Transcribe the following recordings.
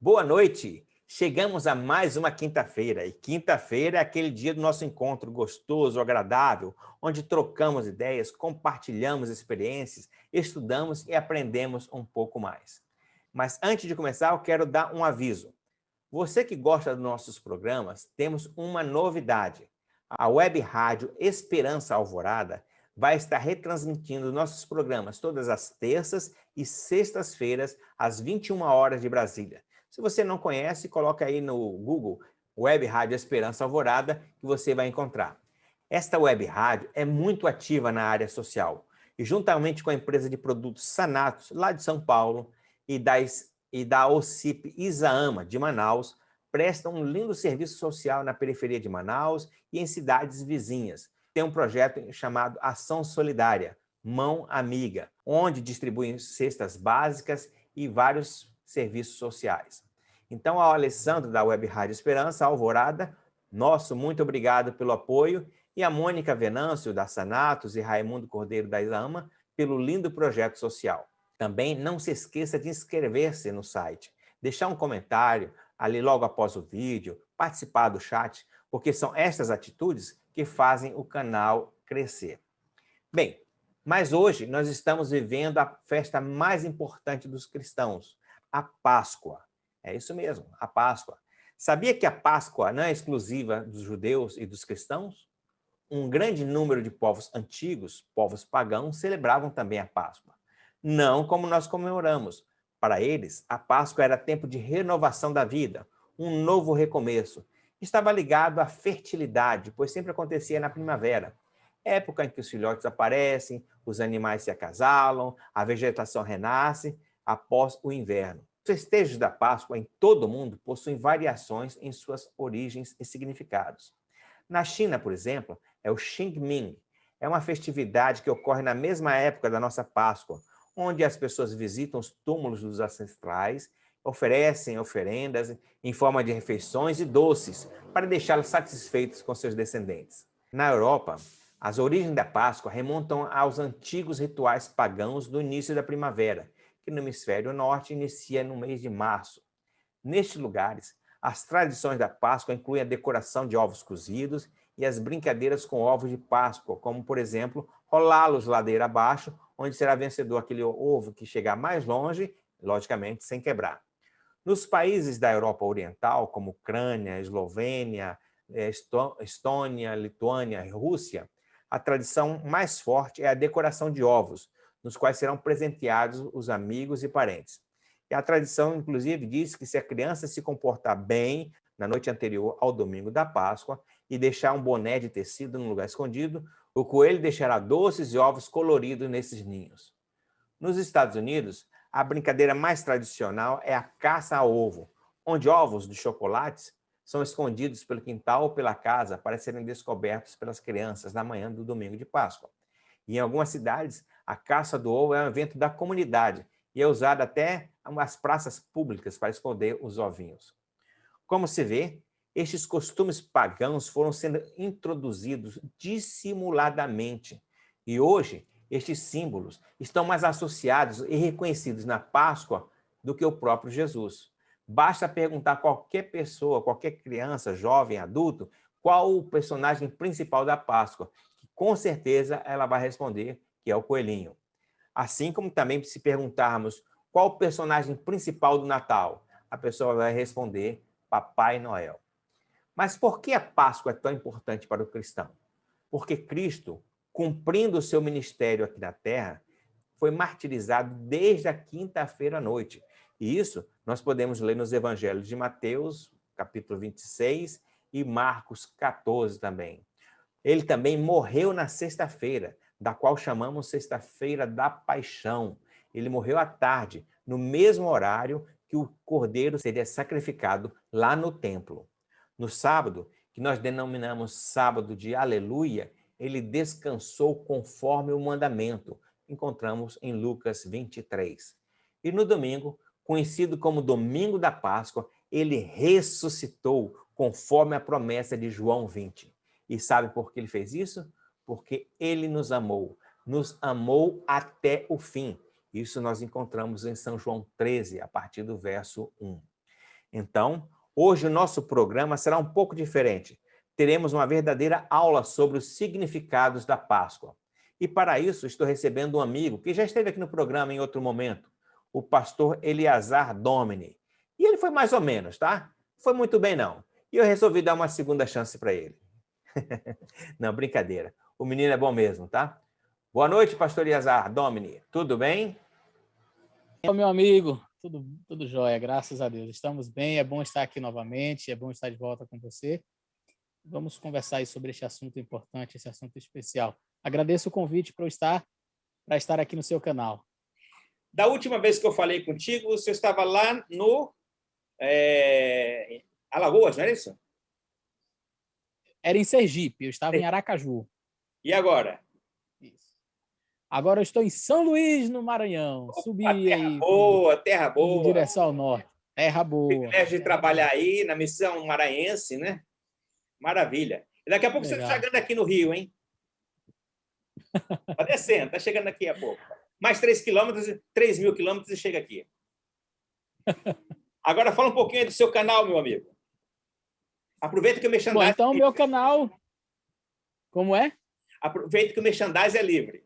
Boa noite! Chegamos a mais uma quinta-feira, e quinta-feira é aquele dia do nosso encontro gostoso, agradável, onde trocamos ideias, compartilhamos experiências, estudamos e aprendemos um pouco mais. Mas antes de começar, eu quero dar um aviso. Você que gosta dos nossos programas, temos uma novidade. A Web Rádio Esperança Alvorada vai estar retransmitindo nossos programas todas as terças e sextas-feiras, às 21 horas de Brasília. Se você não conhece, coloca aí no Google Web Rádio Esperança Alvorada que você vai encontrar. Esta web rádio é muito ativa na área social e, juntamente com a empresa de produtos Sanatos, lá de São Paulo, e da OCIP Isaama, de Manaus, prestam um lindo serviço social na periferia de Manaus e em cidades vizinhas. Tem um projeto chamado Ação Solidária, Mão Amiga, onde distribuem cestas básicas e vários serviços sociais. Então, ao Alessandro da Web Rádio Esperança Alvorada, nosso muito obrigado pelo apoio, e a Mônica Venâncio da Sanatos e Raimundo Cordeiro da Isaama pelo lindo projeto social. Também não se esqueça de inscrever-se no site, deixar um comentário ali logo após o vídeo, participar do chat, porque são estas atitudes que fazem o canal crescer. Bem, mas hoje nós estamos vivendo a festa mais importante dos cristãos, a Páscoa. É isso mesmo, a Páscoa. Sabia que a Páscoa não é exclusiva dos judeus e dos cristãos? Um grande número de povos antigos, povos pagãos, celebravam também a Páscoa. Não como nós comemoramos. Para eles, a Páscoa era tempo de renovação da vida, um novo recomeço. Estava ligado à fertilidade, pois sempre acontecia na primavera, época em que os filhotes aparecem, os animais se acasalam, a vegetação renasce após o inverno. Os festejos da Páscoa em todo o mundo possuem variações em suas origens e significados. Na China, por exemplo, é o Qingming. É uma festividade que ocorre na mesma época da nossa Páscoa, onde as pessoas visitam os túmulos dos ancestrais, oferecem oferendas em forma de refeições e doces para deixá-los satisfeitos com seus descendentes. Na Europa, as origens da Páscoa remontam aos antigos rituais pagãos do início da primavera, que no hemisfério norte inicia no mês de março. Nestes lugares, as tradições da Páscoa incluem a decoração de ovos cozidos e as brincadeiras com ovos de Páscoa, como, por exemplo, rolá-los ladeira abaixo, onde será vencedor aquele ovo que chegar mais longe, logicamente sem quebrar. Nos países da Europa Oriental, como Ucrânia, Eslovênia, Estônia, Lituânia e Rússia, a tradição mais forte é a decoração de ovos, nos quais serão presenteados os amigos e parentes. E a tradição, inclusive, diz que se a criança se comportar bem na noite anterior ao domingo da Páscoa e deixar um boné de tecido num lugar escondido, o coelho deixará doces e ovos coloridos nesses ninhos. Nos Estados Unidos, a brincadeira mais tradicional é a caça ao ovo, onde ovos de chocolates são escondidos pelo quintal ou pela casa para serem descobertos pelas crianças na manhã do domingo de Páscoa. E em algumas cidades, a caça do ovo é um evento da comunidade e é usada até nas praças públicas para esconder os ovinhos. Como se vê, estes costumes pagãos foram sendo introduzidos dissimuladamente. E hoje, estes símbolos estão mais associados e reconhecidos na Páscoa do que o próprio Jesus. Basta perguntar a qualquer pessoa, qualquer criança, jovem, adulto, qual o personagem principal da Páscoa, que com certeza ela vai responder que é o coelhinho. Assim como também se perguntarmos qual o personagem principal do Natal, a pessoa vai responder Papai Noel. Mas por que a Páscoa é tão importante para o cristão? Porque Cristo, cumprindo o seu ministério aqui na Terra, foi martirizado desde a quinta-feira à noite. E isso nós podemos ler nos evangelhos de Mateus, capítulo 26, e Marcos 14 também. Ele também morreu na sexta-feira, da qual chamamos Sexta-feira da Paixão. Ele morreu à tarde, no mesmo horário que o cordeiro seria sacrificado lá no templo. No sábado, que nós denominamos sábado de Aleluia, ele descansou conforme o mandamento. Encontramos em Lucas 23. E no domingo, conhecido como Domingo da Páscoa, ele ressuscitou conforme a promessa de João 20. E sabe por que ele fez isso? Porque ele nos amou até o fim. Isso nós encontramos em São João 13, a partir do verso 1. Então, hoje o nosso programa será um pouco diferente. Teremos uma verdadeira aula sobre os significados da Páscoa. E para isso, estou recebendo um amigo que já esteve aqui no programa em outro momento, o pastor Eliazar Domini. E ele foi mais ou menos, tá? Foi muito bem, não. E eu resolvi dar uma segunda chance para ele. Não, brincadeira. O menino é bom mesmo, tá? Boa noite, pastor Eliazar Domini. Tudo bem? Olá, meu amigo. Tudo jóia, graças a Deus. Estamos bem, é bom estar aqui novamente, é bom estar de volta com você. Vamos conversar aí sobre este assunto importante, esse assunto especial. Agradeço o convite para estar aqui no seu canal. Da última vez que eu falei contigo, você estava lá no Alagoas, não era isso? Era em Sergipe, eu estava em Aracaju. E agora? Isso. Agora eu estou em São Luís, no Maranhão. Subi aí Terra boa. em direção ao norte. Terra boa. Privilégio de trabalhar aí na missão maranhense, né? Maravilha. E daqui a pouco você está chegando aqui no Rio, hein? Está descendo, está chegando aqui a pouco. Mais 3 mil quilômetros e chega aqui. Agora fala um pouquinho aí do seu canal, meu amigo. Aproveita que o merchandising... Bom, então, meu canal... Como é? Aproveita que o merchandising é livre.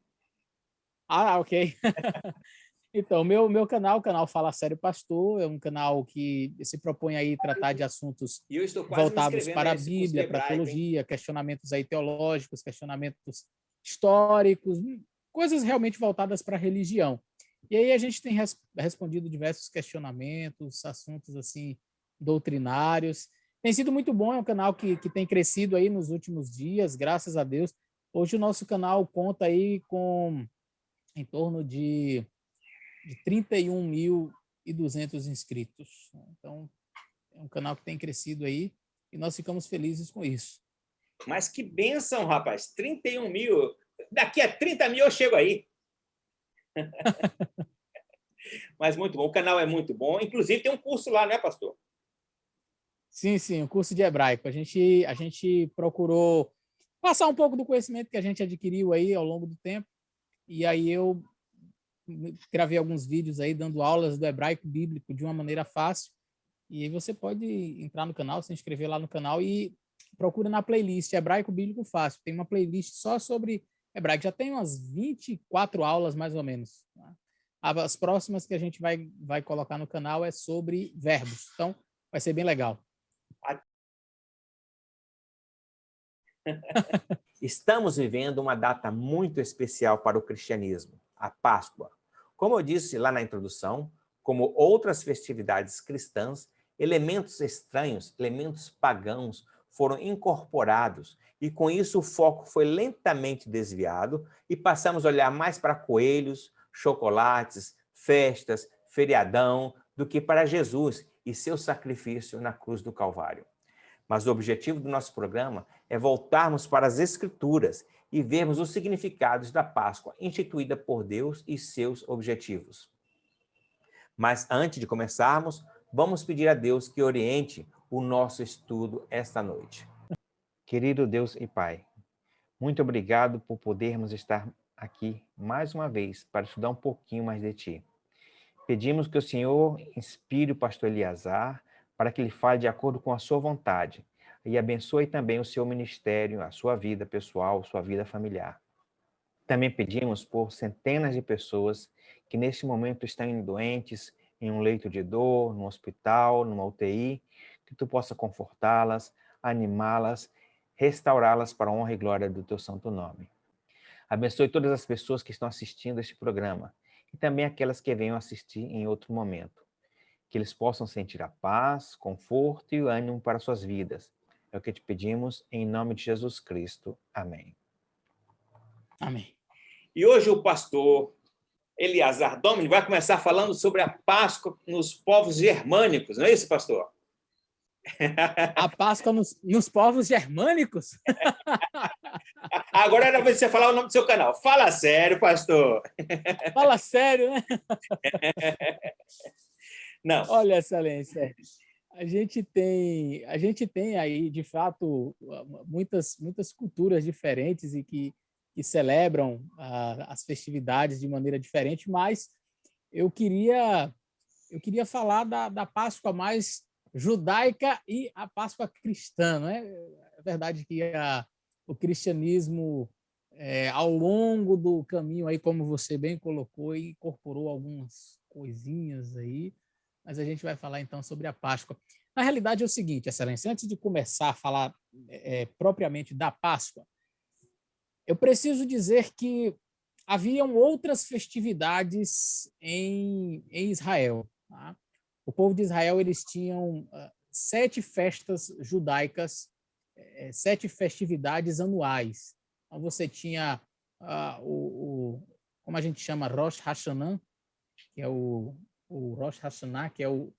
Ah, ok. Então, meu canal, o canal Fala Sério Pastor, é um canal que se propõe aí tratar de assuntos voltados para a Bíblia, para a teologia, questionamentos aí teológicos, questionamentos históricos, coisas realmente voltadas para a religião. E aí a gente tem respondido diversos questionamentos, assuntos assim doutrinários. Tem sido muito bom, é um canal que tem crescido aí nos últimos dias, graças a Deus. Hoje o nosso canal conta aí com em torno de 31.200 inscritos. Então, é um canal que tem crescido aí e nós ficamos felizes com isso. Mas que bênção, rapaz! 31 mil. Daqui a 30 mil eu chego aí. Mas muito bom. O canal é muito bom. Inclusive, tem um curso lá, né, pastor? Sim, um curso de hebraico. A gente procurou passar um pouco do conhecimento que a gente adquiriu aí ao longo do tempo. E aí eu gravei alguns vídeos aí dando aulas do hebraico bíblico de uma maneira fácil. E aí você pode entrar no canal, se inscrever lá no canal e procura na playlist Hebraico Bíblico Fácil. Tem uma playlist só sobre hebraico. Já tem umas 24 aulas, mais ou menos. As próximas que a gente vai colocar no canal é sobre verbos. Então, vai ser bem legal. Estamos vivendo uma data muito especial para o cristianismo, a Páscoa. Como eu disse lá na introdução, como outras festividades cristãs, elementos estranhos, elementos pagãos foram incorporados e com isso o foco foi lentamente desviado e passamos a olhar mais para coelhos, chocolates, festas, feriadão, do que para Jesus e seu sacrifício na cruz do Calvário. Mas o objetivo do nosso programa é voltarmos para as Escrituras e vermos os significados da Páscoa instituída por Deus e seus objetivos. Mas antes de começarmos, vamos pedir a Deus que oriente o nosso estudo esta noite. Querido Deus e Pai, muito obrigado por podermos estar aqui mais uma vez para estudar um pouquinho mais de Ti. Pedimos que o Senhor inspire o pastor Eliazar para que ele fale de acordo com a sua vontade e abençoe também o seu ministério, a sua vida pessoal, sua vida familiar. Também pedimos por centenas de pessoas que neste momento estão doentes, em um leito de dor, num hospital, numa UTI, que tu possa confortá-las, animá-las, restaurá-las para a honra e glória do teu santo nome. Abençoe todas as pessoas que estão assistindo este programa e também aquelas que venham assistir em outro momento. Que eles possam sentir a paz, conforto e o ânimo para suas vidas. É o que te pedimos em nome de Jesus Cristo. Amém. Amém. E hoje o pastor Eliazar Domini vai começar falando sobre a Páscoa nos povos germânicos, não é isso, pastor? A Páscoa nos povos germânicos? Agora era para você falar o nome do seu canal. Fala sério, pastor. Fala sério, né? Não. Olha, excelência, a gente tem aí, de fato, muitas culturas diferentes e que celebram as festividades de maneira diferente, mas eu queria falar da Páscoa mais judaica e a Páscoa cristã, não é? É verdade que o cristianismo, ao longo do caminho, aí, como você bem colocou, incorporou algumas coisinhas aí, mas a gente vai falar então sobre a Páscoa. Na realidade é o seguinte, Excelência, antes de começar a falar propriamente da Páscoa, eu preciso dizer que haviam outras festividades em Israel. Tá? O povo de Israel, eles tinham 7 festas judaicas, 7 festividades anuais. Então, você tinha como a gente chama, Rosh Hashanah, que é o Rosh Hashanah, que é o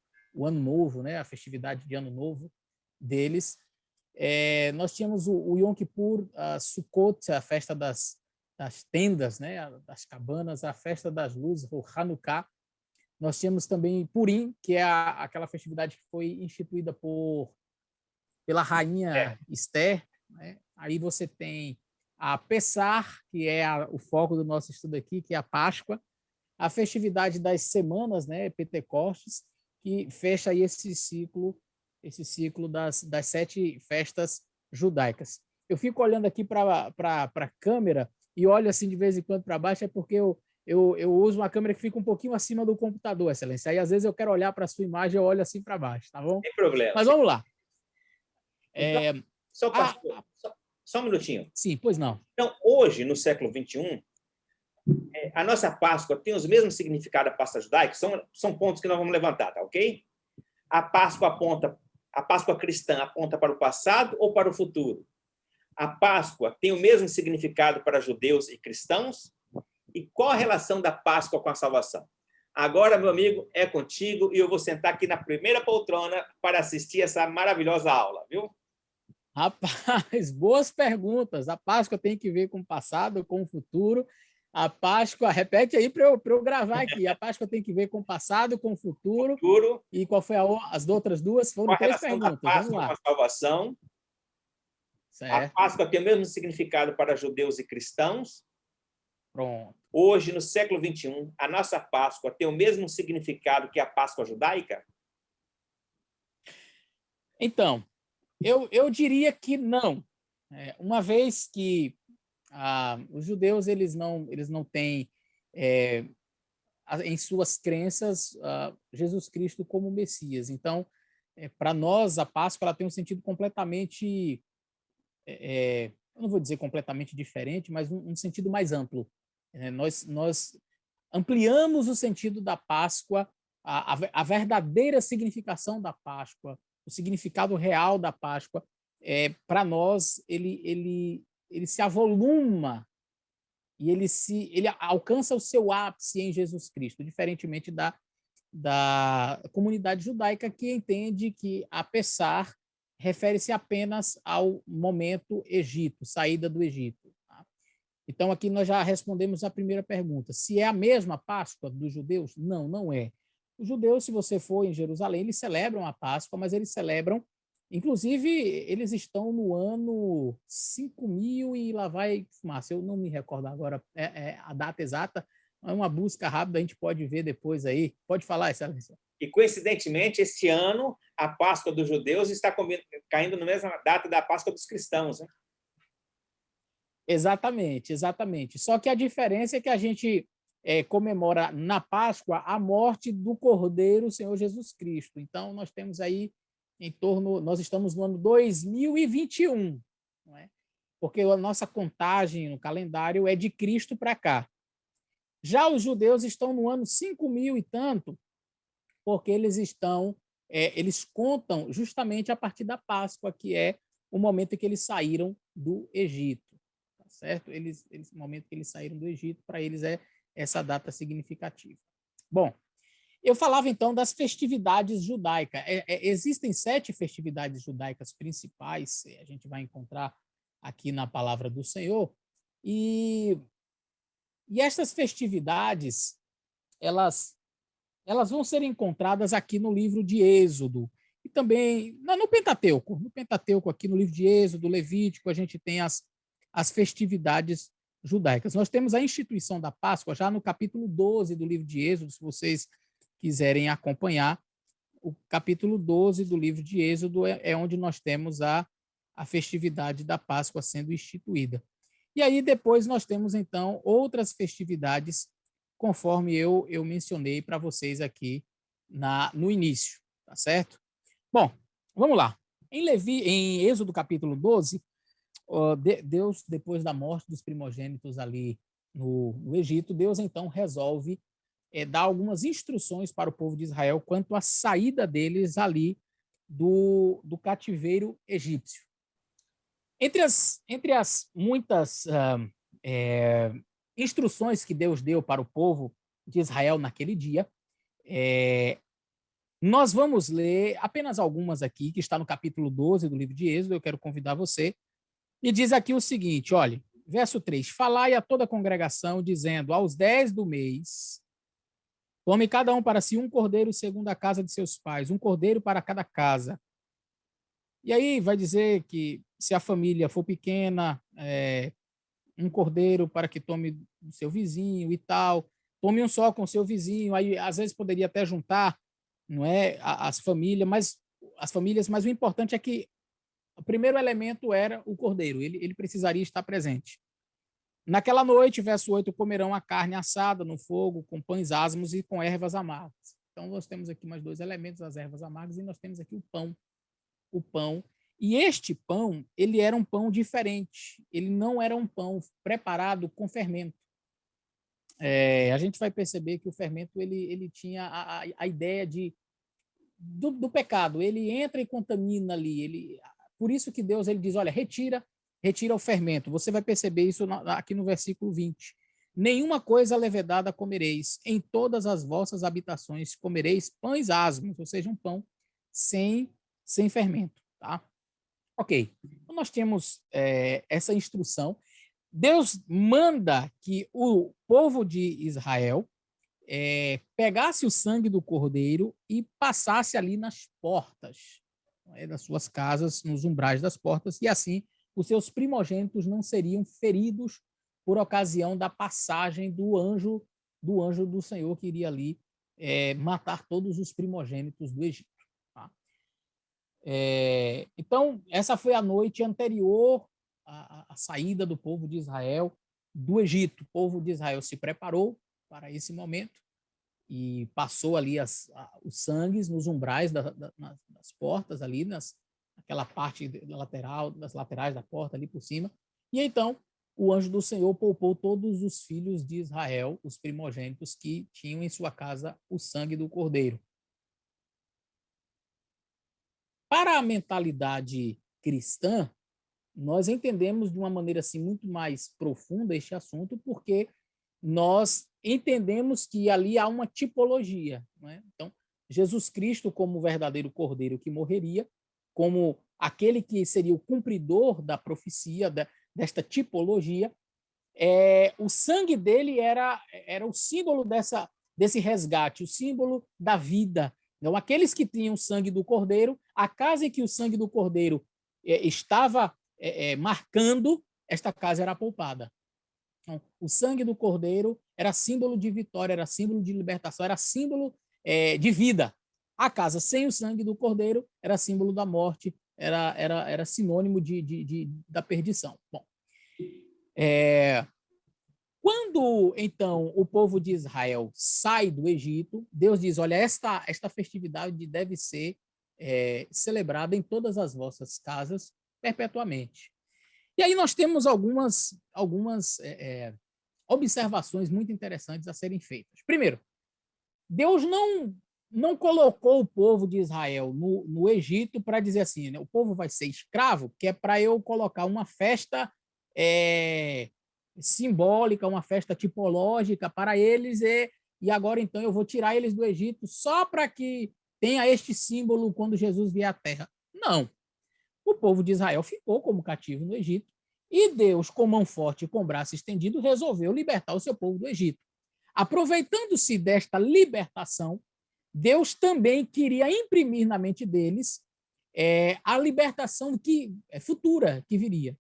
Ano Novo, né? A festividade de Ano Novo deles. Nós tínhamos o Yom Kippur, a Sukkot, a festa das tendas, né? Das cabanas, a festa das luzes, o Hanukkah. Nós tínhamos também Purim, que é aquela festividade que foi instituída pela rainha Esther. Né? Aí você tem a Pessah, que é o foco do nosso estudo aqui, que é a Páscoa, a festividade das semanas, né, Pentecostes, que fecha aí esse ciclo das 7 festas judaicas. Eu fico olhando aqui para a câmera e olho assim de vez em quando para baixo, é porque eu uso uma câmera que fica um pouquinho acima do computador, Excelência. Aí, às vezes, eu quero olhar para a sua imagem, eu olho assim para baixo, tá bom? Sem problema. Mas vamos lá. Então, só um minutinho. Sim, pois não. Então, hoje, no século XXI, a nossa Páscoa tem os mesmos significados da Páscoa judaica? São pontos que nós vamos levantar, tá ok? A Páscoa cristã aponta para o passado ou para o futuro? A Páscoa tem o mesmo significado para judeus e cristãos? E qual a relação da Páscoa com a salvação? Agora, meu amigo, é contigo e eu vou sentar aqui na primeira poltrona para assistir essa maravilhosa aula, viu? Rapaz, boas perguntas. A Páscoa tem que ver com o passado, com o futuro. A Páscoa, repete aí para eu gravar aqui. A Páscoa tem que ver com o passado, com o futuro. E qual foi as outras duas? Foram 3 perguntas. A Páscoa com a salvação. Certo. A Páscoa tem o mesmo significado para judeus e cristãos. Pronto. Hoje, no século XXI, a nossa Páscoa tem o mesmo significado que a Páscoa judaica? Então, eu diria que não. Uma vez que os judeus eles não têm em suas crenças Jesus Cristo como Messias. Então, para nós, a Páscoa ela tem um sentido completamente, eu não vou dizer completamente diferente, mas um sentido mais amplo. Nós ampliamos o sentido da Páscoa, a verdadeira significação da Páscoa, o significado real da Páscoa, para nós, ele se avoluma e ele alcança o seu ápice em Jesus Cristo, diferentemente da comunidade judaica, que entende que a Pessah refere-se apenas ao momento Egito, saída do Egito. Tá? Então, aqui nós já respondemos a primeira pergunta. Se é a mesma Páscoa dos judeus? Não, não é. Os judeus, se você for em Jerusalém, eles celebram a Páscoa, mas eles celebram, inclusive, eles estão no ano 5.000 e lá vai fumaça. Eu não me recordo agora a data exata, é uma busca rápida, a gente pode ver depois aí. Pode falar, Excelência. E, coincidentemente, esse ano, a Páscoa dos judeus está caindo na mesma data da Páscoa dos cristãos, né? Exatamente, exatamente. Só que a diferença é que a gente comemora na Páscoa a morte do Cordeiro Senhor Jesus Cristo. Então, nós temos aí nós estamos no ano 2021, não é? Porque a nossa contagem no calendário é de Cristo para cá. Já os judeus estão no ano 5.000 e tanto, porque eles eles contam justamente a partir da Páscoa, que é o momento em que eles saíram do Egito. Certo? O momento que eles saíram do Egito, para eles é essa data significativa. Bom, eu falava então das festividades judaicas. Existem 7 festividades judaicas principais, a gente vai encontrar aqui na palavra do Senhor, e estas festividades, elas vão ser encontradas aqui no livro de Êxodo, e também no Pentateuco. No Pentateuco, aqui no livro de Êxodo, Levítico, a gente tem as festividades judaicas. Nós temos a instituição da Páscoa já no capítulo 12 do livro de Êxodo, se vocês quiserem acompanhar. o capítulo 12 do livro de Êxodo é onde nós temos a festividade da Páscoa sendo instituída. E aí depois nós temos, então, outras festividades, conforme eu mencionei para vocês aqui no início, tá certo? Bom, vamos lá. Em Êxodo capítulo 12, Deus, depois da morte dos primogênitos ali no Egito, Deus então resolve dar algumas instruções para o povo de Israel quanto à saída deles ali do cativeiro egípcio. Entre as muitas instruções que Deus deu para o povo de Israel naquele dia, nós vamos ler apenas algumas aqui, que está no capítulo 12 do livro de Êxodo. Eu quero convidar você. E diz aqui o seguinte, olha, verso 3, falai a toda a congregação, dizendo, aos 10 do mês, tome cada um para si um cordeiro segundo a casa de seus pais, um cordeiro para cada casa. E aí vai dizer que se a família for pequena, um cordeiro para que tome do seu vizinho e tal, tome um só com o seu vizinho, aí às vezes poderia até juntar, não é, as famílias, mas o importante é que o primeiro elemento era o cordeiro, ele precisaria estar presente. Naquela noite, verso 8, comerão a carne assada no fogo, com pães asmos e com ervas amargas. Então, nós temos aqui mais dois elementos, as ervas amargas, e nós temos aqui o pão. O pão. E este pão, ele era um pão diferente. Ele não era um pão preparado com fermento. A gente vai perceber que o fermento, ele tinha a ideia do pecado. Ele entra e contamina ali. Por isso que Deus ele diz, olha, retira o fermento. Você vai perceber isso aqui no versículo 20. Nenhuma coisa levedada comereis. Em todas as vossas habitações comereis pães asmos, ou seja, um pão sem fermento. Tá? Ok. Então, nós temos essa instrução. Deus manda que o povo de Israel pegasse o sangue do cordeiro e passasse ali nas portas das suas casas, nos umbrais das portas, e assim os seus primogênitos não seriam feridos por ocasião da passagem do anjo do Senhor que iria ali matar todos os primogênitos do Egito. Tá? Então, essa foi a noite anterior à saída do povo de Israel do Egito. O povo de Israel se preparou para esse momento e passou ali os sangues nos umbrais das portas ali, naquela parte lateral, das laterais da porta ali por cima. E então o anjo do Senhor poupou todos os filhos de Israel, os primogênitos que tinham em sua casa o sangue do cordeiro. Para a mentalidade cristã, nós entendemos de uma maneira assim muito mais profunda este assunto, porque nós entendemos que ali há uma tipologia. Né? Então, Jesus Cristo como o verdadeiro cordeiro que morreria, como aquele que seria o cumpridor da profecia, desta tipologia, o sangue dele era o símbolo desse resgate, o símbolo da vida. Então, aqueles que tinham o sangue do cordeiro, a casa em que o sangue do cordeiro estava marcando, esta casa era poupada. Então, o sangue do cordeiro era símbolo de vitória, era símbolo de libertação, era símbolo de vida. A casa sem o sangue do cordeiro era símbolo da morte, era sinônimo da perdição. Bom, quando, então, o povo de Israel sai do Egito, Deus diz, olha, esta festividade deve ser celebrada em todas as vossas casas perpetuamente. E aí nós temos algumas observações muito interessantes a serem feitas. Primeiro, Deus não colocou o povo de Israel no Egito para dizer assim, né, o povo vai ser escravo, que é para eu colocar uma festa simbólica, uma festa tipológica para eles, e agora então eu vou tirar eles do Egito só para que tenha este símbolo quando Jesus vier à Terra. Não. O povo de Israel ficou como cativo no Egito e Deus, com mão forte e com braço estendido, resolveu libertar o seu povo do Egito. Aproveitando-se desta libertação, Deus também queria imprimir na mente deles a libertação futura que viria.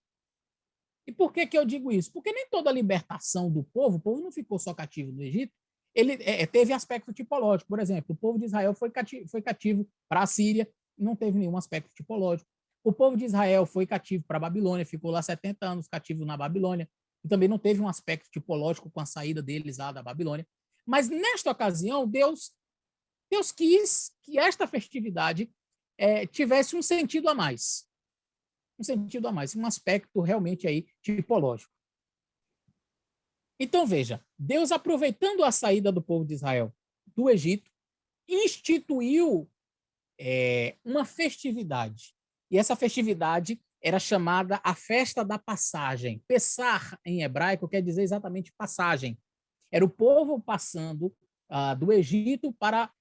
E por que eu digo isso? Porque nem toda a libertação do povo, o povo não ficou só cativo no Egito, ele teve aspecto tipológico. Por exemplo, o povo de Israel foi cativo para a Síria, e não teve nenhum aspecto tipológico. O povo de Israel foi cativo para a Babilônia, ficou lá 70 anos cativo na Babilônia, e também não teve um aspecto tipológico com a saída deles lá da Babilônia. Mas, nesta ocasião, Deus quis que esta festividade tivesse um sentido a mais. Um sentido a mais, um aspecto realmente aí tipológico. Então, veja, Deus, aproveitando a saída do povo de Israel do Egito, instituiu uma festividade. E essa festividade era chamada a Festa da Passagem. Pessar, em hebraico, quer dizer exatamente passagem. Era o povo passando do Egito para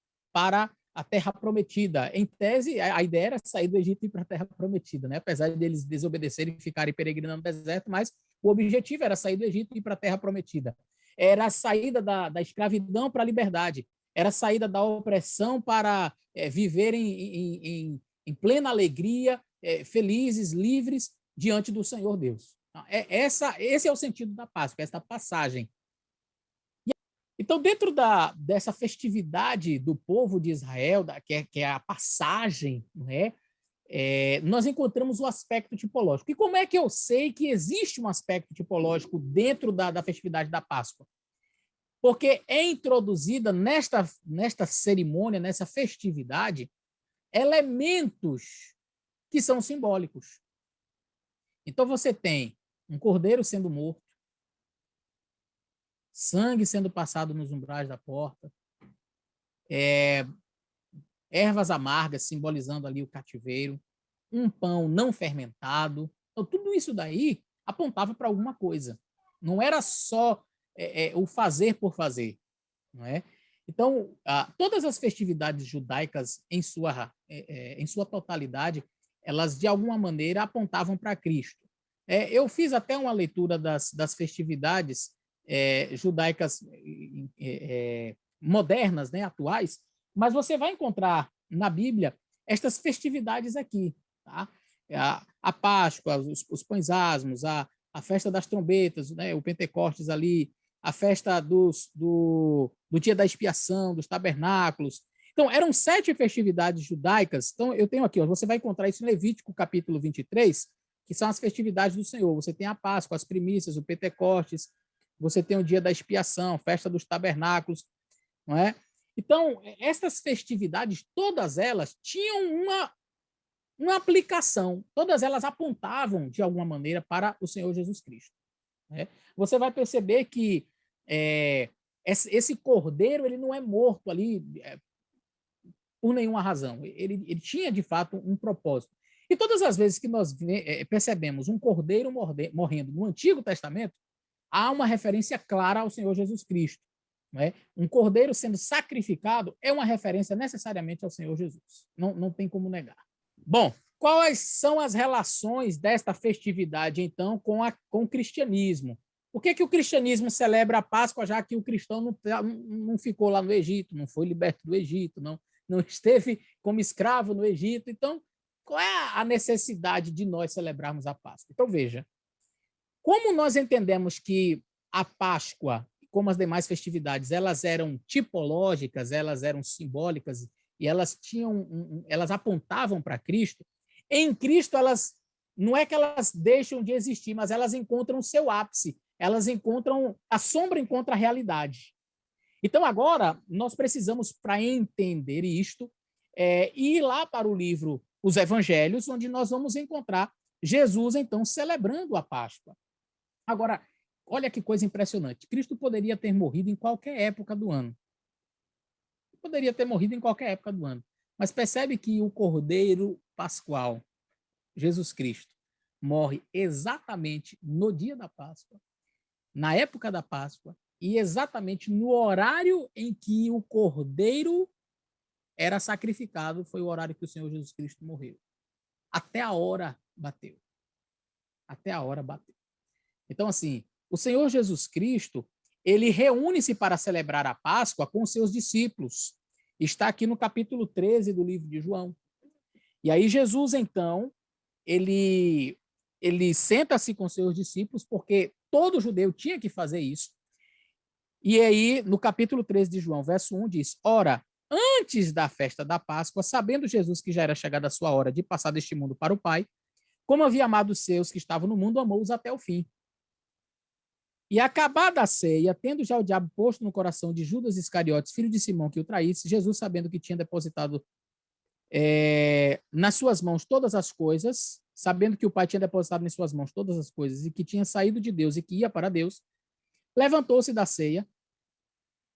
a Terra Prometida. Em tese, a ideia era sair do Egito e ir para a Terra Prometida, né? Apesar de eles desobedecerem e ficarem peregrinando no deserto, mas o objetivo era sair do Egito e ir para a Terra Prometida. Era a saída da escravidão para a liberdade. Era a saída da opressão para viverem em plena alegria, felizes, livres, diante do Senhor Deus. Esse é o sentido da Páscoa, essa passagem. Então, dentro dessa festividade do povo de Israel, que é a passagem, não é? Nós encontramos o aspecto tipológico. E como é que eu sei que existe um aspecto tipológico dentro da festividade da Páscoa? Porque é introduzida nesta cerimônia, nessa festividade, elementos que são simbólicos. Então, você tem um cordeiro sendo morto, sangue sendo passado nos umbrais da porta, ervas amargas simbolizando ali o cativeiro, um pão não fermentado. Então, tudo isso daí apontava para alguma coisa. Não era só o fazer por fazer, não é? Então, todas as festividades judaicas, em sua totalidade, elas, de alguma maneira, apontavam para Cristo. Eu fiz até uma leitura das festividades judaicas modernas, né, atuais, mas você vai encontrar na Bíblia estas festividades aqui, tá? A Páscoa, os pães asmos, a festa das trombetas, né, o Pentecostes ali, a festa do dia da expiação, dos tabernáculos. Então, eram 7 festividades judaicas. Então, eu tenho aqui, você vai encontrar isso em Levítico, capítulo 23, que são as festividades do Senhor. Você tem a Páscoa, as primícias, o Pentecostes, você tem o dia da expiação, festa dos tabernáculos, não é? Então, essas festividades, todas elas tinham uma aplicação, todas elas apontavam, de alguma maneira, para o Senhor Jesus Cristo. Né? Você vai perceber que esse cordeiro ele não é morto ali por nenhuma razão. Ele tinha, de fato, um propósito. E todas as vezes que nós percebemos um cordeiro morrendo no Antigo Testamento, há uma referência clara ao Senhor Jesus Cristo. Né? Um cordeiro sendo sacrificado é uma referência necessariamente ao Senhor Jesus. Não tem como negar. Bom, quais são as relações desta festividade, então, com o cristianismo? Por que o cristianismo celebra a Páscoa, já que o cristão não ficou lá no Egito, não foi liberto do Egito, não esteve como escravo no Egito? Então, qual é a necessidade de nós celebrarmos a Páscoa? Então, veja, como nós entendemos que a Páscoa, como as demais festividades, elas eram tipológicas, elas eram simbólicas e elas apontavam para Cristo, em Cristo elas não é que elas deixam de existir, mas elas encontram o seu ápice, a sombra encontra a realidade. Então, agora, nós precisamos, para entender isto, ir lá para o livro Os Evangelhos, onde nós vamos encontrar Jesus, então, celebrando a Páscoa. Agora, olha que coisa impressionante. Cristo poderia ter morrido em qualquer época do ano. Poderia ter morrido em qualquer época do ano. Mas percebe que o Cordeiro Pascual, Jesus Cristo, morre exatamente no dia da Páscoa, na época da Páscoa, e exatamente no horário em que o Cordeiro era sacrificado, foi o horário que o Senhor Jesus Cristo morreu. Até a hora bateu. Até a hora bateu. Então, assim, o Senhor Jesus Cristo, ele reúne-se para celebrar a Páscoa com os seus discípulos. Está aqui no capítulo 13 do livro de João. E aí Jesus, então, ele senta-se com seus discípulos, porque todo judeu tinha que fazer isso. E aí, no capítulo 13 de João, verso 1, diz: Ora, antes da festa da Páscoa, sabendo Jesus que já era chegada a sua hora de passar deste mundo para o Pai, como havia amado os seus que estavam no mundo, amou-os até o fim. E acabada a ceia, tendo já o diabo posto no coração de Judas Iscariotes, filho de Simão, que o traísse, Jesus, sabendo que tinha depositado nas suas mãos todas as coisas, sabendo que o Pai tinha depositado em suas mãos todas as coisas, e que tinha saído de Deus e que ia para Deus, levantou-se da ceia,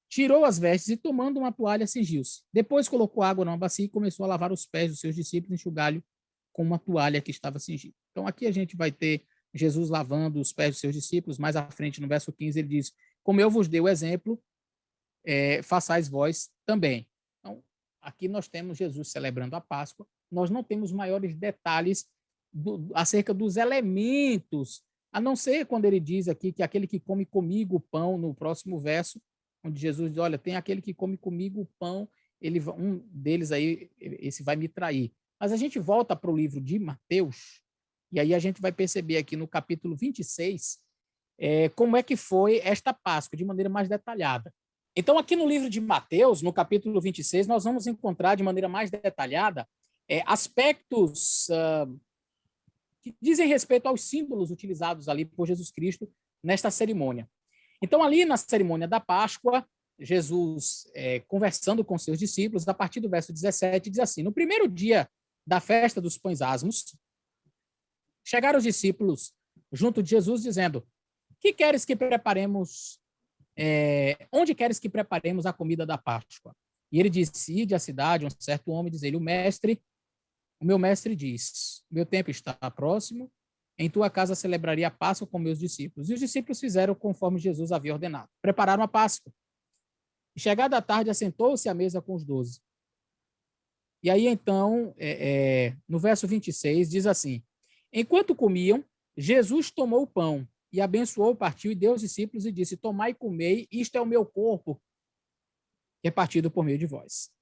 tirou as vestes e, tomando uma toalha, cingiu-se. Depois colocou água numa bacia e começou a lavar os pés dos seus discípulos e enxugá-los com uma toalha que estava cingida. Então, aqui a gente vai ter Jesus lavando os pés dos seus discípulos. Mais à frente, no verso 15, ele diz: como eu vos dei o exemplo, façais vós também. Então, aqui nós temos Jesus celebrando a Páscoa. Nós não temos maiores detalhes acerca dos elementos, a não ser quando ele diz aqui que aquele que come comigo o pão, no próximo verso, onde Jesus diz: olha, tem aquele que come comigo o pão, um deles aí, esse vai me trair. Mas a gente volta para o livro de Mateus, e aí a gente vai perceber aqui no capítulo 26 como é que foi esta Páscoa, de maneira mais detalhada. Então, aqui no livro de Mateus, no capítulo 26, nós vamos encontrar de maneira mais detalhada aspectos que dizem respeito aos símbolos utilizados ali por Jesus Cristo nesta cerimônia. Então, ali na cerimônia da Páscoa, Jesus, conversando com seus discípulos, a partir do verso 17, diz assim: no primeiro dia da festa dos pães asmos, chegaram os discípulos junto de Jesus, dizendo: que queres que preparemos, onde queres que preparemos a comida da Páscoa? E ele disse: ide à cidade, um certo homem, diz ele: o meu mestre diz, meu tempo está próximo, em tua casa celebraria a Páscoa com meus discípulos. E os discípulos fizeram conforme Jesus havia ordenado. Prepararam a Páscoa. E chegada a tarde, assentou-se à mesa com os 12. E aí, então, no verso 26, diz assim: enquanto comiam, Jesus tomou o pão e abençoou, partiu e deu aos discípulos e disse: tomai e comei, isto é o meu corpo, que é partido por meio de vós.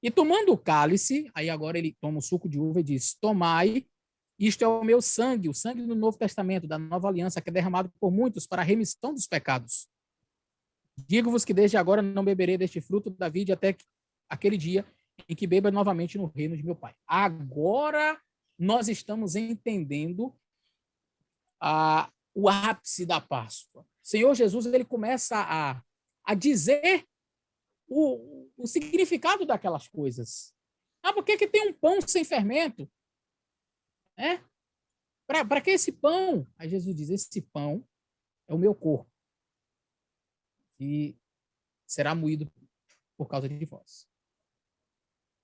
E tomando o cálice, aí agora ele toma o suco de uva e diz: tomai, isto é o meu sangue, o sangue do Novo Testamento, da nova aliança, que é derramado por muitos para a remissão dos pecados. Digo-vos que desde agora não beberei deste fruto da vide até aquele dia em que beba novamente no reino de meu Pai. Agora nós estamos entendendo o ápice da Páscoa. O Senhor Jesus, ele começa a dizer o significado daquelas coisas. Por que tem um pão sem fermento? Para que esse pão? Aí Jesus diz: esse pão é o meu corpo e será moído por causa de vós.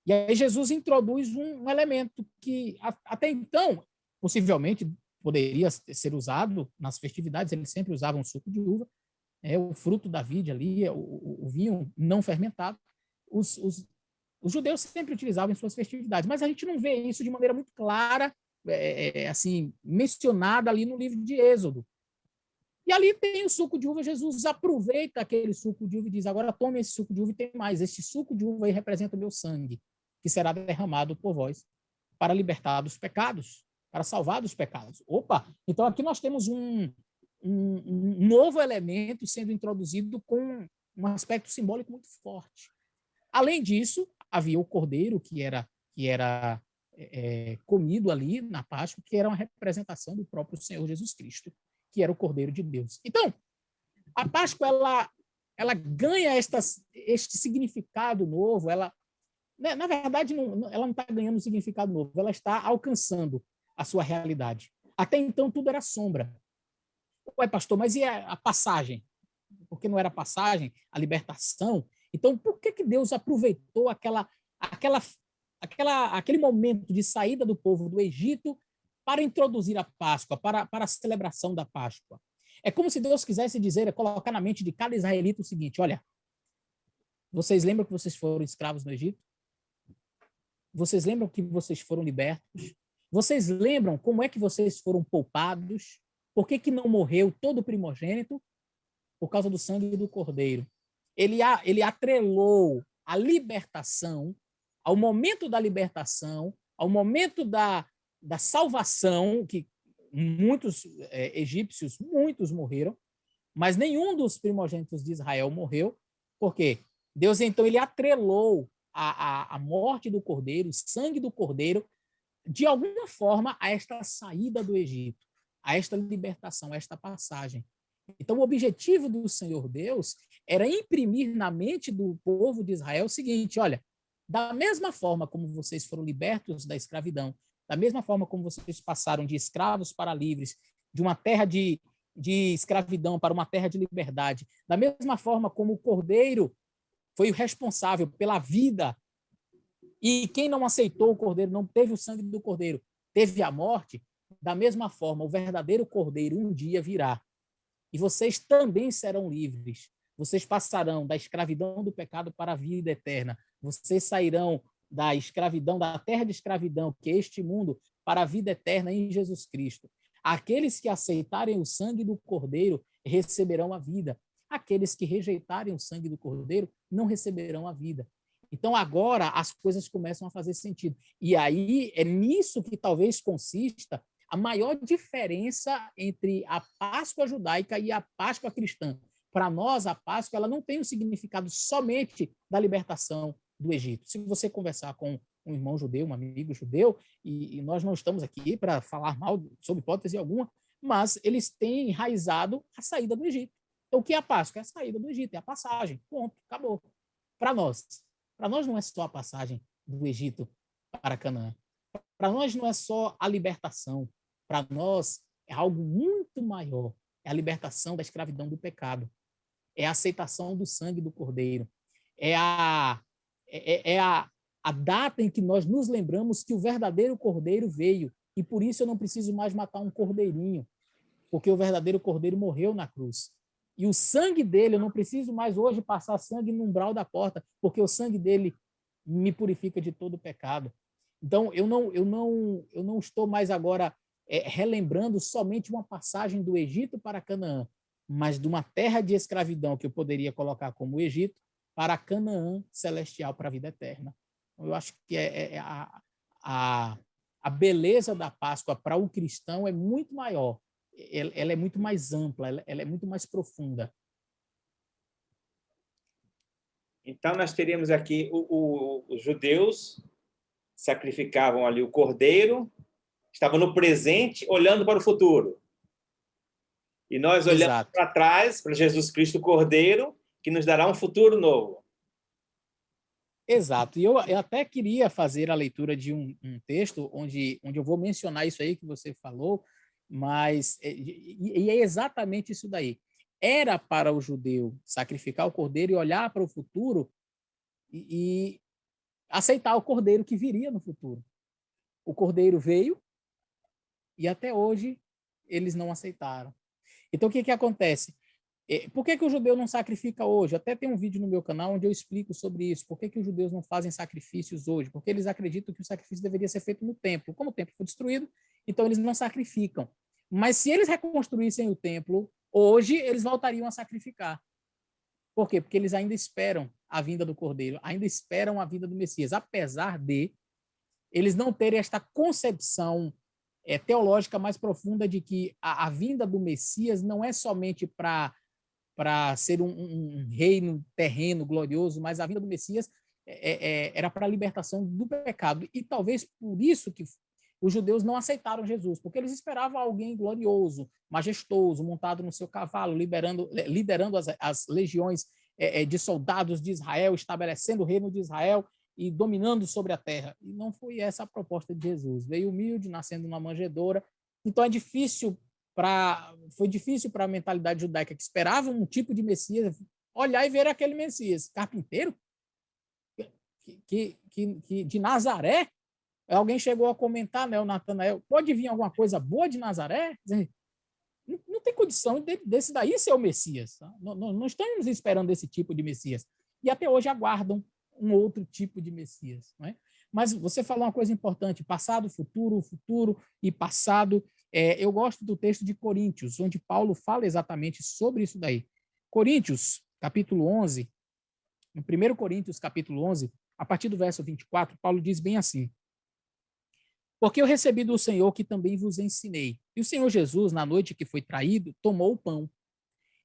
E aí Jesus introduz um elemento que até então, possivelmente, poderia ser usado nas festividades. Eles sempre usavam suco de uva, o fruto da vide ali, o vinho não fermentado. Os judeus sempre utilizavam em suas festividades, mas a gente não vê isso de maneira muito clara, assim, mencionada ali no livro de Êxodo. E ali tem o suco de uva. Jesus aproveita aquele suco de uva e diz: agora tome esse suco de uva e tem mais. Este suco de uva aí representa o meu sangue, que será derramado por vós para libertar dos pecados, para salvar dos pecados. Opa! Então aqui nós temos um novo elemento sendo introduzido com um aspecto simbólico muito forte. Além disso, havia o cordeiro que era comido ali na Páscoa, que era uma representação do próprio Senhor Jesus Cristo, que era o Cordeiro de Deus. Então, a Páscoa ela ganha este significado novo. Ela, na verdade, ela não está ganhando um significado novo, ela está alcançando a sua realidade. Até então, tudo era sombra. Ué, pastor, mas e a passagem? Por que não era passagem, a libertação? Então, por que Deus aproveitou aquele momento de saída do povo do Egito para introduzir a Páscoa, para a celebração da Páscoa? É como se Deus quisesse dizer, colocar na mente de cada israelita o seguinte: olha, vocês lembram que vocês foram escravos no Egito? Vocês lembram que vocês foram libertos? Vocês lembram como é que vocês foram poupados? Por que não morreu todo o primogênito? Por causa do sangue do Cordeiro. Ele atrelou a libertação, ao momento da libertação, ao momento da salvação, que muitos egípcios, muitos morreram, Mas nenhum dos primogênitos de Israel morreu. Por quê? Deus, então, ele atrelou a morte do cordeiro, o sangue do cordeiro, de alguma forma, a esta saída do Egito, a esta libertação, a esta passagem. Então, o objetivo do Senhor Deus era imprimir na mente do povo de Israel o seguinte: olha, da mesma forma como vocês foram libertos da escravidão, da mesma forma como vocês passaram de escravos para livres, de uma terra de escravidão para uma terra de liberdade, da mesma forma como o cordeiro foi o responsável pela vida, e quem não aceitou o cordeiro, não teve o sangue do cordeiro, teve a morte, da mesma forma, o verdadeiro cordeiro um dia virá. E vocês também serão livres. Vocês passarão da escravidão do pecado para a vida eterna. Vocês sairão da escravidão, da terra de escravidão, que é este mundo, para a vida eterna em Jesus Cristo. Aqueles que aceitarem o sangue do cordeiro receberão a vida. Aqueles que rejeitarem o sangue do cordeiro não receberão a vida. Então, agora, as coisas começam a fazer sentido. E aí, é nisso que talvez consista a maior diferença entre a Páscoa judaica e a Páscoa cristã. Para nós, a Páscoa ela não tem o significado somente da libertação do Egito. Se você conversar com um irmão judeu, um amigo judeu, e nós não estamos aqui para falar mal, sob hipótese alguma, mas eles têm enraizado a saída do Egito. Então, o que é a Páscoa? É a saída do Egito, é a passagem. Ponto, acabou. Para nós não é só a passagem do Egito para Canaã. Para nós não é só a libertação. Para nós é algo muito maior. É a libertação da escravidão do pecado. É a aceitação do sangue do Cordeiro. É a data em que nós nos lembramos que o verdadeiro Cordeiro veio. E por isso eu não preciso mais matar um cordeirinho, porque o verdadeiro Cordeiro morreu na cruz. E o sangue dele, eu não preciso mais hoje passar sangue no umbral da porta, porque o sangue dele me purifica de todo o pecado. Então, eu não estou mais agora relembrando somente uma passagem do Egito para Canaã, mas de uma terra de escravidão que eu poderia colocar como Egito para Canaã celestial, para a vida eterna. Então, eu acho que a beleza da Páscoa para o cristão é muito maior. Ela é muito mais ampla, ela é muito mais profunda. Então, nós teríamos aqui os judeus sacrificavam ali o cordeiro, estavam no presente, olhando para o futuro. E nós olhamos para trás, para Jesus Cristo Cordeiro, que nos dará um futuro novo. Exato. E eu até queria fazer a leitura de um texto onde eu vou mencionar isso aí que você falou, mas e é exatamente isso daí. Era para o judeu sacrificar o cordeiro e olhar para o futuro e aceitar o cordeiro que viria no futuro. O cordeiro veio e até hoje eles não aceitaram. Então, o que acontece? Por que o judeu não sacrifica hoje? Até tem um vídeo no meu canal onde eu explico sobre isso. Por que os judeus não fazem sacrifícios hoje? Porque eles acreditam que o sacrifício deveria ser feito no templo. Como o templo foi destruído, então eles não sacrificam. Mas se eles reconstruíssem o templo, hoje eles voltariam a sacrificar. Por quê? Porque eles ainda esperam a vinda do Cordeiro, ainda esperam a vinda do Messias, apesar de eles não terem esta concepção teológica mais profunda de que a vinda do Messias não é somente para ser um reino terreno glorioso, mas a vinda do Messias era para a libertação do pecado. E talvez por isso que os judeus não aceitaram Jesus, porque eles esperavam alguém glorioso, majestoso, montado no seu cavalo, liderando as legiões de soldados de Israel, estabelecendo o reino de Israel e dominando sobre a terra. E não foi essa a proposta de Jesus. Veio humilde, nascendo numa manjedoura. Então foi difícil para a mentalidade judaica que esperava um tipo de Messias olhar e ver aquele Messias carpinteiro que de Nazaré. Alguém chegou a comentar, né, o Natanael, pode vir alguma coisa boa de Nazaré? Não tem condição desse daí ser o Messias. Tá? Não estamos esperando esse tipo de Messias. E até hoje aguardam um outro tipo de Messias. Não é? Mas você falou uma coisa importante, passado, futuro e passado. Eu gosto do texto de Coríntios, onde Paulo fala exatamente sobre isso daí. Coríntios, capítulo 11, no 1 Coríntios, capítulo 11, a partir do verso 24, Paulo diz bem assim: porque eu recebi do Senhor que também vos ensinei. E o Senhor Jesus, na noite que foi traído, tomou o pão.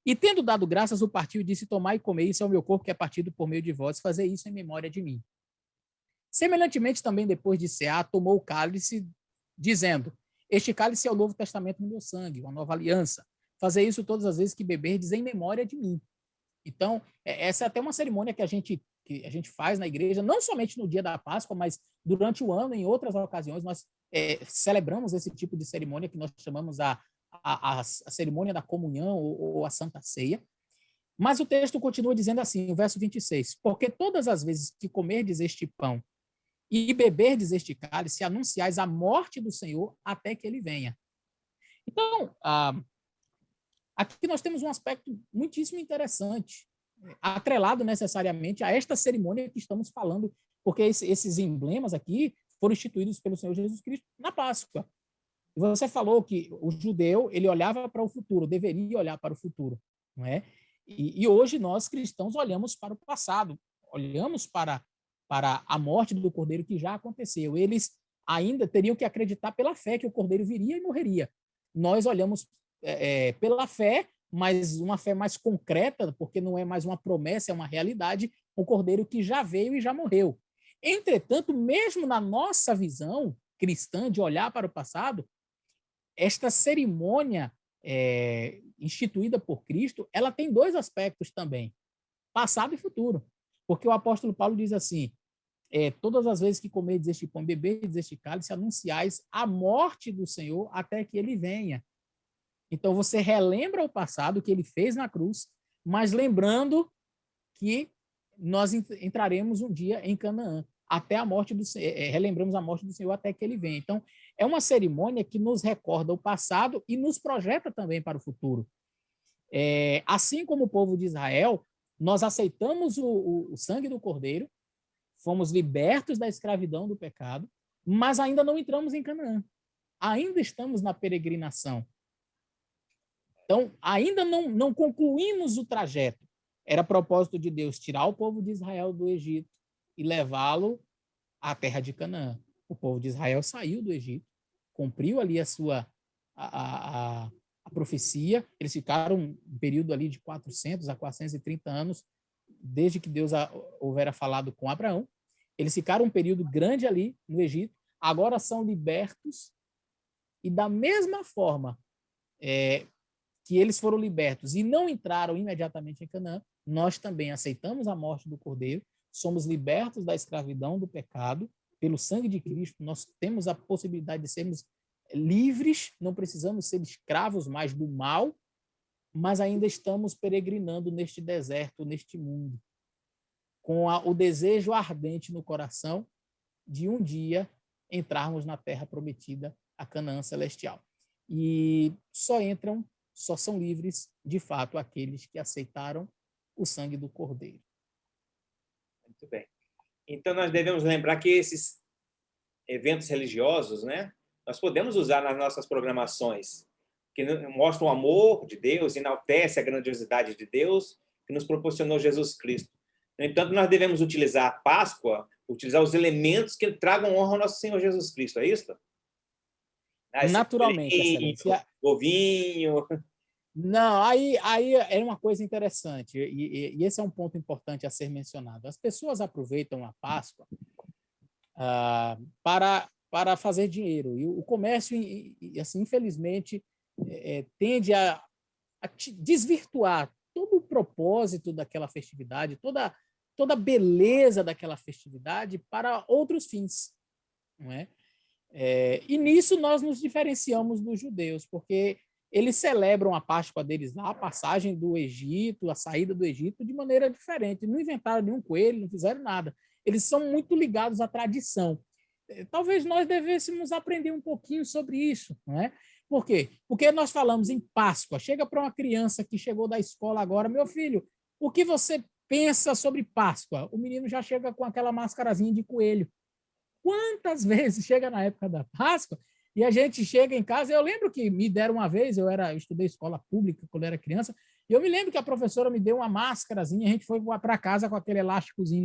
E tendo dado graças, o partiu e disse: tomai e comei, isso é o meu corpo que é partido por meio de vós, fazer isso em memória de mim. Semelhantemente também, depois de cear, tomou o cálice, dizendo: este cálice é o novo testamento no meu sangue, uma nova aliança. Fazer isso todas as vezes que beberdes em memória de mim. Então, essa é até uma cerimônia que a gente faz na igreja, não somente no dia da Páscoa, mas durante o ano, em outras ocasiões, nós celebramos esse tipo de cerimônia que nós chamamos a cerimônia da comunhão ou a Santa Ceia. Mas o texto continua dizendo assim, o verso 26, porque todas as vezes que comerdes este pão e beberdes este cálice, anunciais a morte do Senhor até que ele venha. Então, aqui nós temos um aspecto muitíssimo interessante, atrelado necessariamente a esta cerimônia que estamos falando, porque esses emblemas aqui foram instituídos pelo Senhor Jesus Cristo na Páscoa. E você falou que o judeu, ele olhava para o futuro, deveria olhar para o futuro, não é? E hoje nós, cristãos, olhamos para o passado, olhamos para a morte do Cordeiro que já aconteceu. Eles ainda teriam que acreditar pela fé que o Cordeiro viria e morreria. Nós olhamos pela fé, mas uma fé mais concreta, porque não é mais uma promessa, é uma realidade, um Cordeiro que já veio e já morreu. Entretanto, mesmo na nossa visão cristã de olhar para o passado, esta cerimônia instituída por Cristo, ela tem dois aspectos também, passado e futuro. Porque o apóstolo Paulo diz assim, todas as vezes que comerdes este pão, beberdes este cálice, anunciais a morte do Senhor até que ele venha. Então, você relembra o passado que ele fez na cruz, mas lembrando que nós entraremos um dia em Canaã, até a morte do relembramos a morte do Senhor até que ele venha. Então, é uma cerimônia que nos recorda o passado e nos projeta também para o futuro. Assim como o povo de Israel, nós aceitamos o sangue do Cordeiro, fomos libertos da escravidão do pecado, mas ainda não entramos em Canaã. Ainda estamos na peregrinação. Então, ainda não concluímos o trajeto. Era propósito de Deus tirar o povo de Israel do Egito e levá-lo à terra de Canaã. O povo de Israel saiu do Egito, cumpriu ali a profecia. Eles ficaram um período ali de 400 a 430 anos, desde que Deus houvera falado com Abraão. Eles ficaram um período grande ali no Egito, agora são libertos, e da mesma forma que eles foram libertos e não entraram imediatamente em Canaã, nós também aceitamos a morte do Cordeiro, somos libertos da escravidão do pecado, pelo sangue de Cristo, nós temos a possibilidade de sermos livres, não precisamos ser escravos mais do mal, mas ainda estamos peregrinando neste deserto, neste mundo, com o desejo ardente no coração de um dia entrarmos na terra prometida, a Canaã celestial. E só são livres, de fato, aqueles que aceitaram o sangue do Cordeiro. Muito bem. Então, nós devemos lembrar que esses eventos religiosos, né, nós podemos usar nas nossas programações, que mostram o amor de Deus, enaltece a grandiosidade de Deus, que nos proporcionou Jesus Cristo. No entanto, nós devemos utilizar a Páscoa, utilizar os elementos que tragam honra ao nosso Senhor Jesus Cristo, é isso? Naturalmente, excelência. Ovinho. Não, aí é uma coisa interessante, e esse é um ponto importante a ser mencionado. As pessoas aproveitam a Páscoa para fazer dinheiro, e o comércio, assim, infelizmente, tende a desvirtuar todo o propósito daquela festividade, toda a beleza daquela festividade para outros fins, não é? E nisso nós nos diferenciamos dos judeus, porque eles celebram a Páscoa deles lá, a passagem do Egito, a saída do Egito, de maneira diferente. Não inventaram nenhum coelho, não fizeram nada. Eles são muito ligados à tradição. Talvez nós devêssemos aprender um pouquinho sobre isso, não é? Por quê? Porque nós falamos em Páscoa. Chega para uma criança que chegou da escola agora, meu filho, o que você pensa sobre Páscoa? O menino já chega com aquela mascarazinha de coelho. Quantas vezes chega na época da Páscoa e a gente chega em casa? Eu lembro que me deram uma vez, eu estudei escola pública quando era criança, e eu me lembro que a professora me deu uma máscarazinha, a gente foi para casa com aquele elásticozinho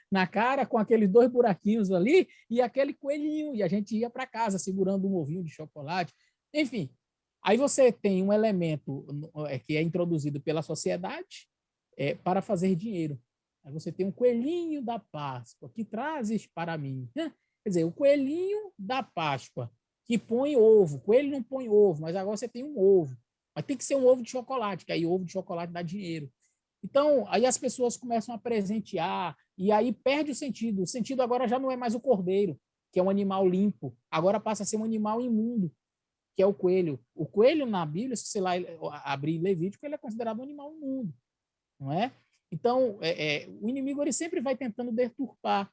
na cara, com aqueles 2 buraquinhos ali, e aquele coelhinho, e a gente ia para casa segurando um ovinho de chocolate. Enfim, Aí você tem um elemento que é introduzido pela sociedade para fazer dinheiro. Aí você tem um coelhinho da Páscoa, que trazes para mim. Quer dizer, o coelhinho da Páscoa, que põe ovo. O coelho não põe ovo, mas agora você tem um ovo. Mas tem que ser um ovo de chocolate, que aí ovo de chocolate dá dinheiro. Então, aí as pessoas começam a presentear, e aí perde o sentido. O sentido agora já não é mais o cordeiro, que é um animal limpo. Agora passa a ser um animal imundo, que é o coelho. O coelho na Bíblia, se você lá abrir Levítico, ele é considerado um animal imundo, não é? Então, o inimigo ele sempre vai tentando deturpar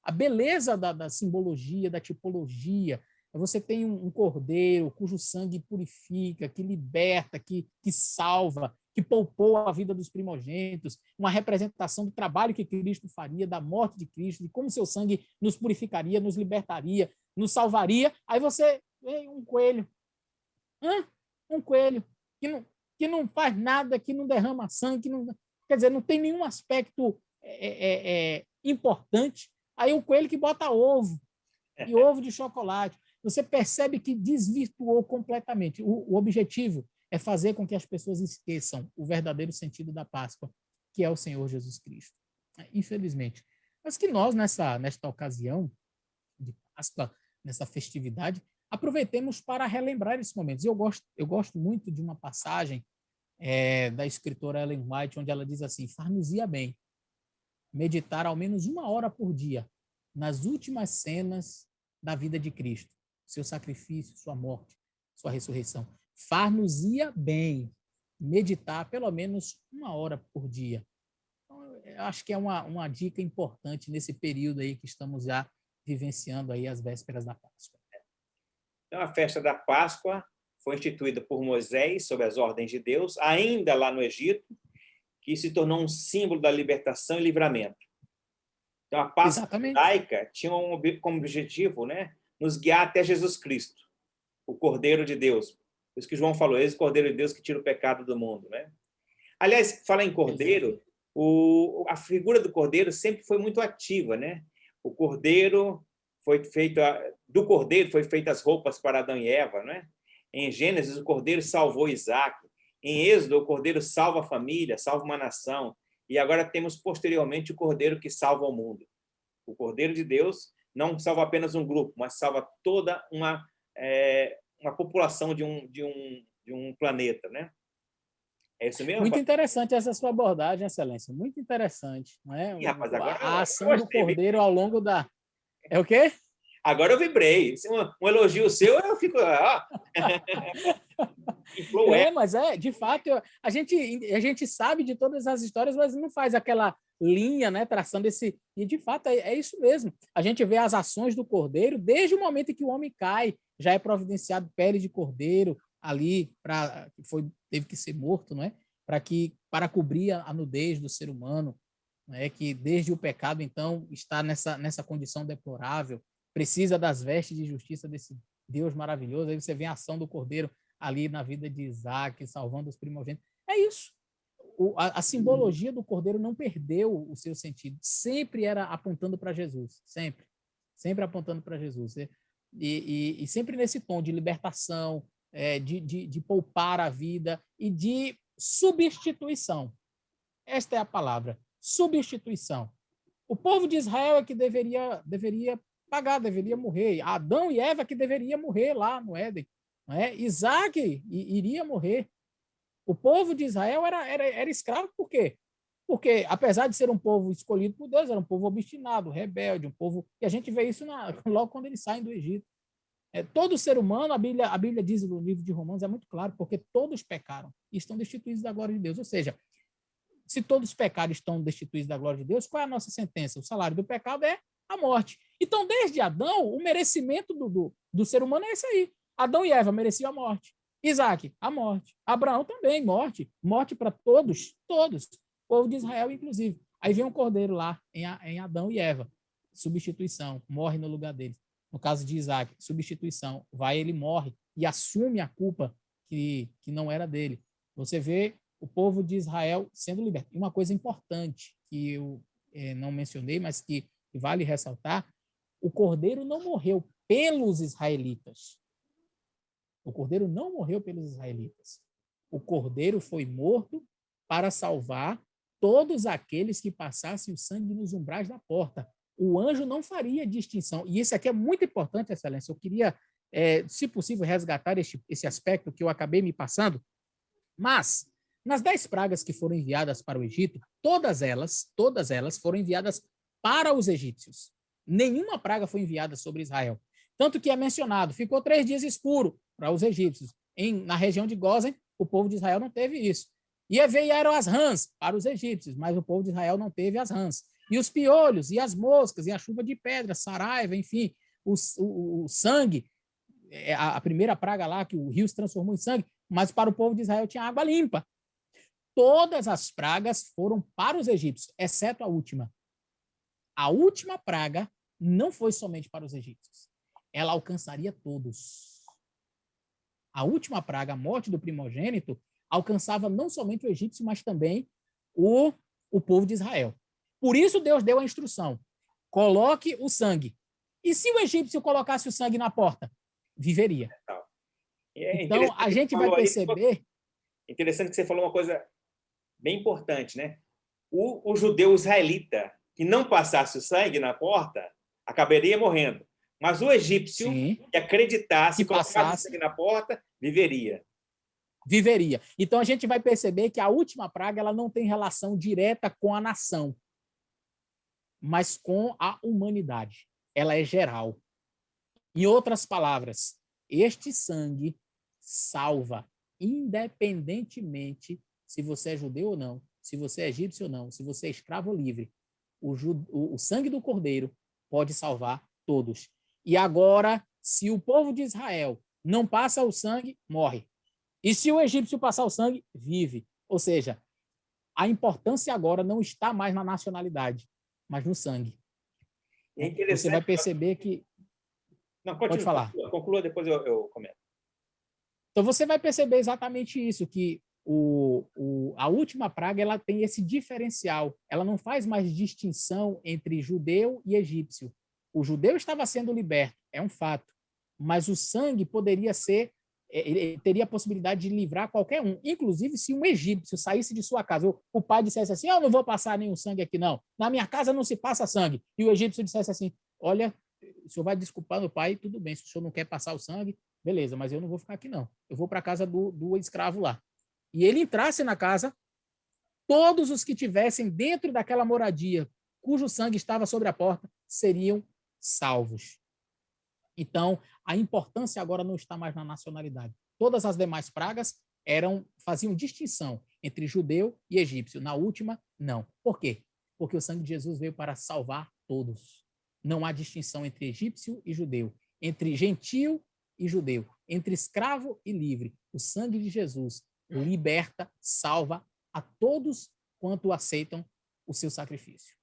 a beleza da simbologia, da tipologia. Você tem um cordeiro cujo sangue purifica, que liberta, que salva, que poupou a vida dos primogênitos, uma representação do trabalho que Cristo faria, da morte de Cristo, de como seu sangue nos purificaria, nos libertaria, nos salvaria. Aí você vê um coelho. Um coelho que não faz nada, que não derrama sangue, quer dizer, não tem nenhum aspecto importante. Aí o coelho que bota ovo, e ovo de chocolate. Você percebe que desvirtuou completamente. O objetivo é fazer com que as pessoas esqueçam o verdadeiro sentido da Páscoa, que é o Senhor Jesus Cristo. Infelizmente. Mas que nós, nesta ocasião de Páscoa, nessa festividade, aproveitemos para relembrar esses momentos. Eu gosto muito de uma passagem da escritora Ellen White, onde ela diz assim: far-nos-ia bem meditar ao menos 1 hora por dia nas últimas cenas da vida de Cristo, seu sacrifício, sua morte, sua ressurreição. Far-nos-ia bem meditar pelo menos 1 hora por dia. Então, eu acho que é uma dica importante nesse período aí que estamos já vivenciando aí as vésperas da Páscoa. Então, a festa da Páscoa foi instituída por Moisés, sob as ordens de Deus, ainda lá no Egito, que se tornou um símbolo da libertação e livramento. Então, a Páscoa judaica tinha como objetivo, né, nos guiar até Jesus Cristo, o Cordeiro de Deus. Por isso que João falou, esse Cordeiro de Deus que tira o pecado do mundo. Né? Aliás, falar em Cordeiro, a figura do Cordeiro sempre foi muito ativa. Né? O Cordeiro do Cordeiro foi feitas as roupas para Adão e Eva. Né? Em Gênesis, o Cordeiro salvou Isaac. Em Êxodo, o Cordeiro salva a família, salva uma nação. E agora temos, posteriormente, o Cordeiro que salva o mundo. O Cordeiro de Deus não salva apenas um grupo, mas salva toda uma população de um planeta. Né? É isso mesmo? Muito interessante essa sua abordagem, Excelência. Muito interessante. Não é? Rapaz, a ação do Cordeiro ao longo da... É o quê? Agora eu vibrei. Um elogio seu, eu fico... Mas de fato, a gente sabe de todas as histórias, mas não faz aquela linha, né, traçando esse... E, de fato, é isso mesmo. A gente vê as ações do Cordeiro desde o momento em que o homem cai, já é providenciado pele de Cordeiro ali, teve que ser morto, não é? Para cobrir a nudez do ser humano, né, que desde o pecado, então, está nessa condição deplorável, precisa das vestes de justiça desse Deus maravilhoso. Aí você vê a ação do Cordeiro ali na vida de Isaac, salvando os primogênitos. É isso. A simbologia do Cordeiro não perdeu o seu sentido. Sempre era apontando para Jesus. Sempre. Sempre apontando para Jesus. E sempre nesse tom de libertação, de poupar a vida e de substituição. Esta é a palavra. Substituição. O povo de Israel é que deveria pagar, deveria morrer. Adão e Eva que deveria morrer lá no Éden. Não é? Isaac iria morrer. O povo de Israel era escravo por quê? Porque, apesar de ser um povo escolhido por Deus, era um povo obstinado, rebelde, um povo... E a gente vê isso logo quando eles saem do Egito. Todo ser humano, a Bíblia diz no livro de Romanos, é muito claro, porque todos pecaram e estão destituídos da glória de Deus. Ou seja, se todos pecaram e estão destituídos da glória de Deus, qual é a nossa sentença? O salário do pecado é a morte. Então, desde Adão, o merecimento do ser humano é esse aí. Adão e Eva mereciam a morte. Isaac, a morte. Abraão também, morte. Morte para todos. O povo de Israel, inclusive. Aí vem um cordeiro lá, em Adão e Eva. Substituição, morre no lugar deles. No caso de Isaac, substituição. Ele morre e assume a culpa que não era dele. Você vê o povo de Israel sendo liberto. E uma coisa importante que eu não mencionei, mas que vale ressaltar, o cordeiro não morreu pelos israelitas. O cordeiro não morreu pelos israelitas. O cordeiro foi morto para salvar todos aqueles que passassem o sangue nos umbrais da porta. O anjo não faria distinção. E isso aqui é muito importante, Excelência. Eu queria, se possível, resgatar esse aspecto que eu acabei me passando. Mas, nas 10 pragas que foram enviadas para o Egito, todas elas foram enviadas para os egípcios. Nenhuma praga foi enviada sobre Israel. Tanto que é mencionado, ficou 3 dias escuro para os egípcios. Na região de Gósen, o povo de Israel não teve isso. E vieram as rãs para os egípcios, mas o povo de Israel não teve as rãs. E os piolhos, e as moscas, e a chuva de pedra, saraiva, enfim, o sangue, a primeira praga lá, que o rio se transformou em sangue, mas para o povo de Israel tinha água limpa. Todas as pragas foram para os egípcios, exceto a última. A última praga não foi somente para os egípcios. Ela alcançaria todos. A última praga, a morte do primogênito, alcançava não somente o egípcio, mas também o povo de Israel. Por isso Deus deu a instrução: coloque o sangue. E se o egípcio colocasse o sangue na porta? Viveria. Então, a gente vai perceber... Interessante que você falou uma coisa bem importante, né? O judeu israelita que não passasse o sangue na porta acabaria morrendo. Mas o egípcio que acreditasse, que colocasse o sangue na porta, viveria. Viveria. Então, a gente vai perceber que a última praga ela não tem relação direta com a nação, mas com a humanidade. Ela é geral. Em outras palavras, este sangue salva, independentemente se você é judeu ou não, se você é egípcio ou não, se você é escravo ou livre. O sangue do Cordeiro pode salvar todos. E agora, se o povo de Israel não passa o sangue, morre. E se o egípcio passar o sangue, vive. Ou seja, a importância agora não está mais na nacionalidade, mas no sangue. É interessante. Você vai perceber que... Não, pode falar. Conclua, depois eu comento. Então, você vai perceber exatamente isso, que a última praga ela tem esse diferencial. Ela não faz mais distinção entre judeu e egípcio. O judeu estava sendo liberto, é um fato. Mas o sangue poderia ser... Ele teria a possibilidade de livrar qualquer um. Inclusive, se um egípcio saísse de sua casa, o pai dissesse assim, eu não vou passar nenhum sangue aqui, não. Na minha casa não se passa sangue. E o egípcio dissesse assim, olha, o senhor vai desculpar meu pai, tudo bem, se o senhor não quer passar o sangue, beleza, mas eu não vou ficar aqui, não. Eu vou para a casa do escravo lá. E ele entrasse na casa, todos os que tivessem dentro daquela moradia, cujo sangue estava sobre a porta, seriam salvos. Então, a importância agora não está mais na nacionalidade. Todas as demais pragas faziam distinção entre judeu e egípcio. Na última, não. Por quê? Porque o sangue de Jesus veio para salvar todos. Não há distinção entre egípcio e judeu, entre gentio e judeu, entre escravo e livre. O sangue de Jesus liberta, salva a todos quanto aceitam o seu sacrifício.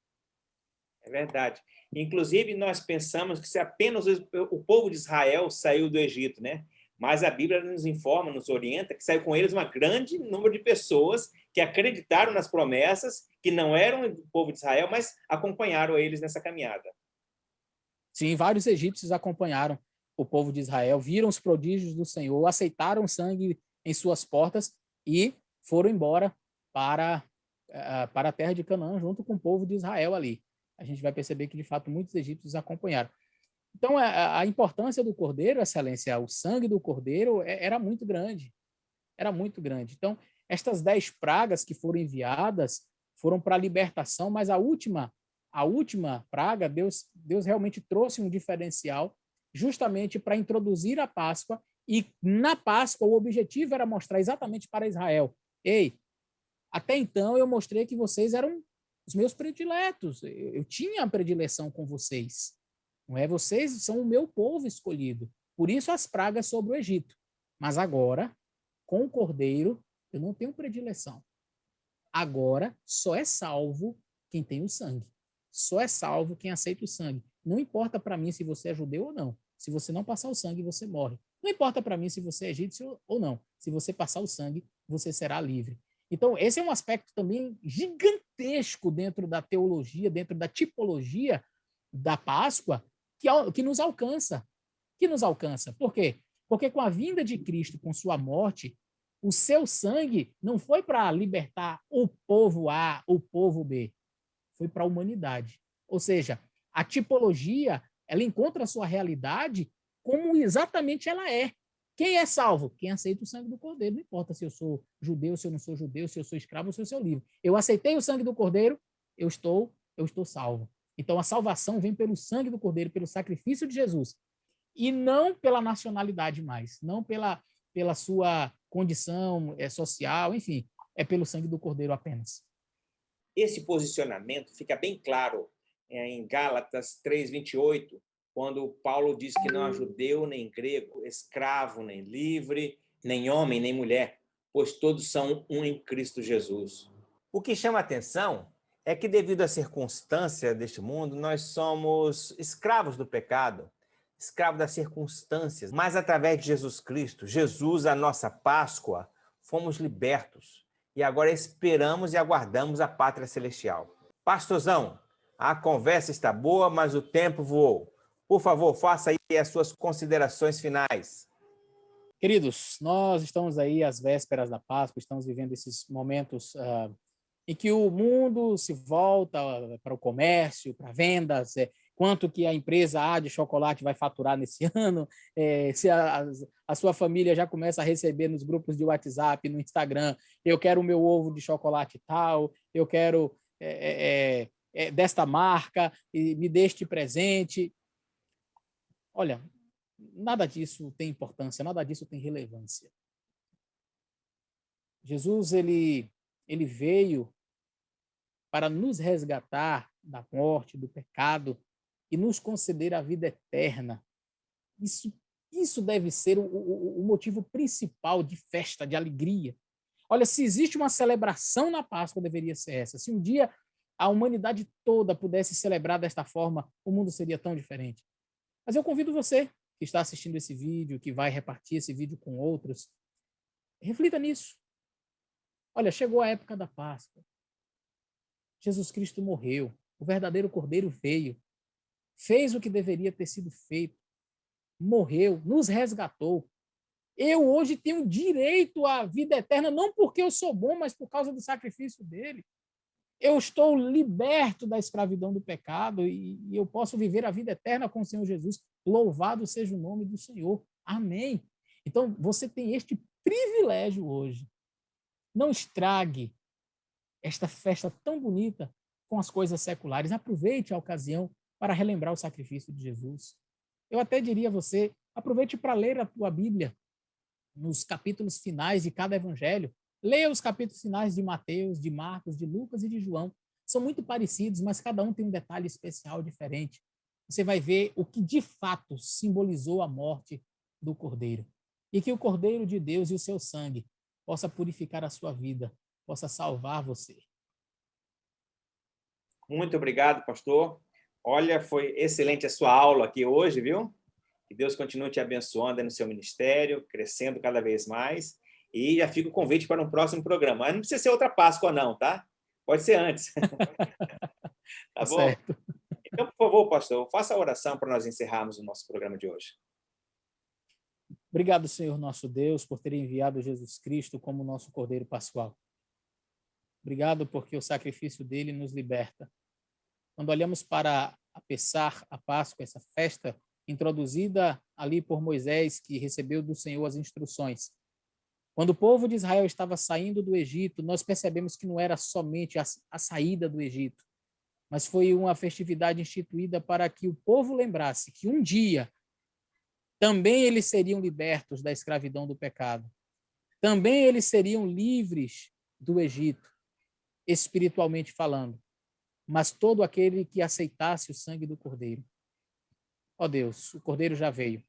É verdade. Inclusive, nós pensamos que se apenas o povo de Israel saiu do Egito, né? Mas a Bíblia nos informa, nos orienta, que saiu com eles um grande número de pessoas que acreditaram nas promessas, que não eram do povo de Israel, mas acompanharam eles nessa caminhada. Sim, vários egípcios acompanharam o povo de Israel, viram os prodígios do Senhor, aceitaram o sangue em suas portas e foram embora para a terra de Canaã, junto com o povo de Israel ali. A gente vai perceber que, de fato, muitos egípcios acompanharam. Então, a importância do cordeiro, Excelência, o sangue do cordeiro era muito grande. Era muito grande. Então, estas 10 pragas que foram enviadas foram para a libertação, mas a última praga, Deus realmente trouxe um diferencial justamente para introduzir a Páscoa, e na Páscoa o objetivo era mostrar exatamente para Israel: ei, até então eu mostrei que vocês eram os meus prediletos, eu tinha a predileção com vocês, não é? Vocês são o meu povo escolhido, por isso as pragas sobre o Egito. Mas agora, com o Cordeiro, eu não tenho predileção. Agora, só é salvo quem tem o sangue. Só é salvo quem aceita o sangue. Não importa para mim se você é judeu ou não. Se você não passar o sangue, você morre. Não importa para mim se você é egípcio ou não. Se você passar o sangue, você será livre. Então, esse é um aspecto também gigantesco dentro da teologia, dentro da tipologia da Páscoa, que nos alcança. Que nos alcança. Por quê? Porque com a vinda de Cristo, com sua morte, o seu sangue não foi para libertar o povo A, o povo B, foi para a humanidade. Ou seja, a tipologia, ela encontra a sua realidade como exatamente ela é. Quem é salvo? Quem aceita o sangue do Cordeiro. Não importa se eu sou judeu, se eu não sou judeu, se eu sou escravo ou se eu sou livre. Eu aceitei o sangue do Cordeiro, eu estou salvo. Então, a salvação vem pelo sangue do Cordeiro, pelo sacrifício de Jesus. E não pela nacionalidade mais, não pela sua condição social, enfim, é pelo sangue do Cordeiro apenas. Esse posicionamento fica bem claro em Gálatas 3:28, quando Paulo diz que não há judeu nem grego, escravo nem livre, nem homem nem mulher, pois todos são um em Cristo Jesus. O que chama a atenção é que, devido à circunstância deste mundo, nós somos escravos do pecado, escravos das circunstâncias, mas através de Jesus Cristo, Jesus, a nossa Páscoa, fomos libertos e agora esperamos e aguardamos a pátria celestial. Pastorzão, a conversa está boa, mas o tempo voou. Por favor, faça aí as suas considerações finais. Queridos, nós estamos aí às vésperas da Páscoa, estamos vivendo esses momentos em que o mundo se volta para o comércio, para vendas, quanto que a empresa A de chocolate vai faturar nesse ano, se a sua família já começa a receber nos grupos de WhatsApp, no Instagram, eu quero o meu ovo de chocolate tal, eu quero desta marca, e me dê este presente. Olha, nada disso tem importância, nada disso tem relevância. Jesus, ele veio para nos resgatar da morte, do pecado e nos conceder a vida eterna. Isso deve ser o motivo principal de festa, de alegria. Olha, se existe uma celebração na Páscoa, deveria ser essa. Se um dia a humanidade toda pudesse celebrar desta forma, o mundo seria tão diferente. Mas eu convido você que está assistindo esse vídeo, que vai repartir esse vídeo com outros, reflita nisso. Olha, chegou a época da Páscoa. Jesus Cristo morreu. O verdadeiro Cordeiro veio. Fez o que deveria ter sido feito. Morreu, nos resgatou. Eu hoje tenho direito à vida eterna, não porque eu sou bom, mas por causa do sacrifício dele. Eu estou liberto da escravidão do pecado e eu posso viver a vida eterna com o Senhor Jesus. Louvado seja o nome do Senhor. Amém. Então, você tem este privilégio hoje. Não estrague esta festa tão bonita com as coisas seculares. Aproveite a ocasião para relembrar o sacrifício de Jesus. Eu até diria a você, aproveite para ler a tua Bíblia nos capítulos finais de cada evangelho. Leia os capítulos finais de Mateus, de Marcos, de Lucas e de João. São muito parecidos, mas cada um tem um detalhe especial diferente. Você vai ver o que de fato simbolizou a morte do Cordeiro. E que o Cordeiro de Deus e o seu sangue possa purificar a sua vida, possa salvar você. Muito obrigado, pastor. Olha, foi excelente a sua aula aqui hoje, viu? Que Deus continue te abençoando no seu ministério, crescendo cada vez mais. E já fica o convite para um próximo programa. Mas não precisa ser outra Páscoa, não, tá? Pode ser antes. Tá bom? Certo. Então, por favor, pastor, faça a oração para nós encerrarmos o nosso programa de hoje. Obrigado, Senhor nosso Deus, por ter enviado Jesus Cristo como nosso Cordeiro Pascual. Obrigado porque o sacrifício dele nos liberta. Quando olhamos para a Pessah, a Páscoa, essa festa introduzida ali por Moisés, que recebeu do Senhor as instruções. Quando o povo de Israel estava saindo do Egito, nós percebemos que não era somente a saída do Egito, mas foi uma festividade instituída para que o povo lembrasse que um dia também eles seriam libertos da escravidão do pecado. Também eles seriam livres do Egito, espiritualmente falando. Mas todo aquele que aceitasse o sangue do Cordeiro. Ó Deus, o Cordeiro já veio.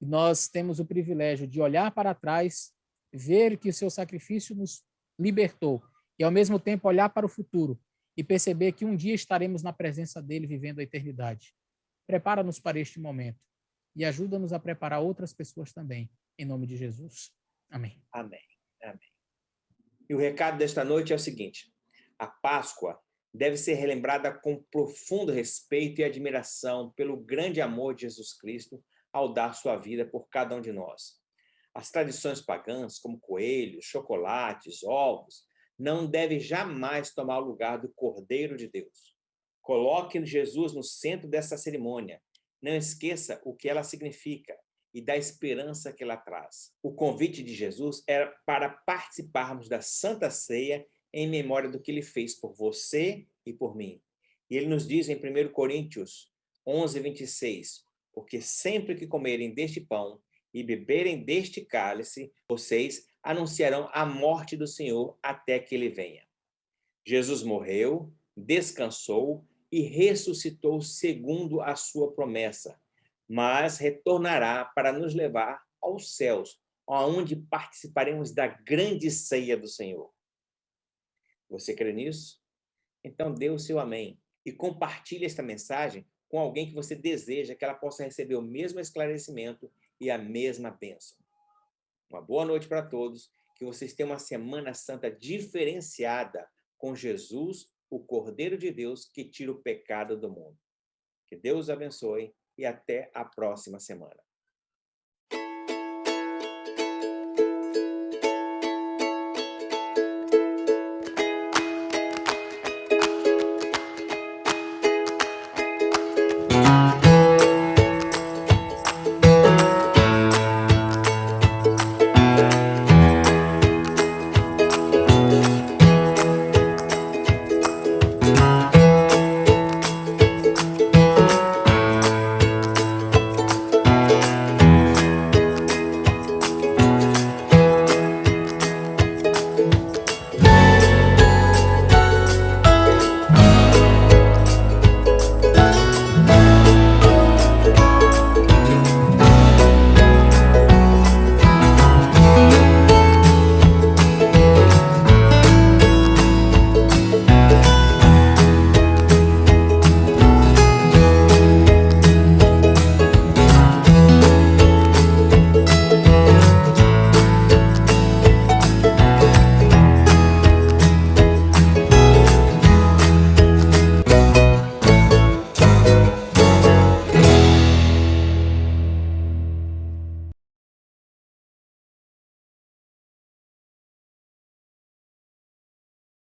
E nós temos o privilégio de olhar para trás, ver que o seu sacrifício nos libertou e, ao mesmo tempo, olhar para o futuro e perceber que um dia estaremos na presença dele vivendo a eternidade. Prepara-nos para este momento e ajuda-nos a preparar outras pessoas também, em nome de Jesus. Amém. Amém. Amém. E o recado desta noite é o seguinte: a Páscoa deve ser relembrada com profundo respeito e admiração pelo grande amor de Jesus Cristo ao dar sua vida por cada um de nós. As tradições pagãs, como coelhos, chocolates, ovos, não devem jamais tomar o lugar do Cordeiro de Deus. Coloque Jesus no centro dessa cerimônia. Não esqueça o que ela significa e da esperança que ela traz. O convite de Jesus era para participarmos da Santa Ceia em memória do que ele fez por você e por mim. E ele nos diz em 1 Coríntios 11:26, porque sempre que comerem deste pão e beberem deste cálice, vocês anunciarão a morte do Senhor até que ele venha. Jesus morreu, descansou e ressuscitou segundo a sua promessa, mas retornará para nos levar aos céus, onde participaremos da grande ceia do Senhor. Você crê nisso? Então dê o seu amém e compartilhe esta mensagem com alguém que você deseja que ela possa receber o mesmo esclarecimento e a mesma bênção. Uma boa noite para todos, que vocês tenham uma Semana Santa diferenciada com Jesus, o Cordeiro de Deus que tira o pecado do mundo. Que Deus abençoe e até a próxima semana.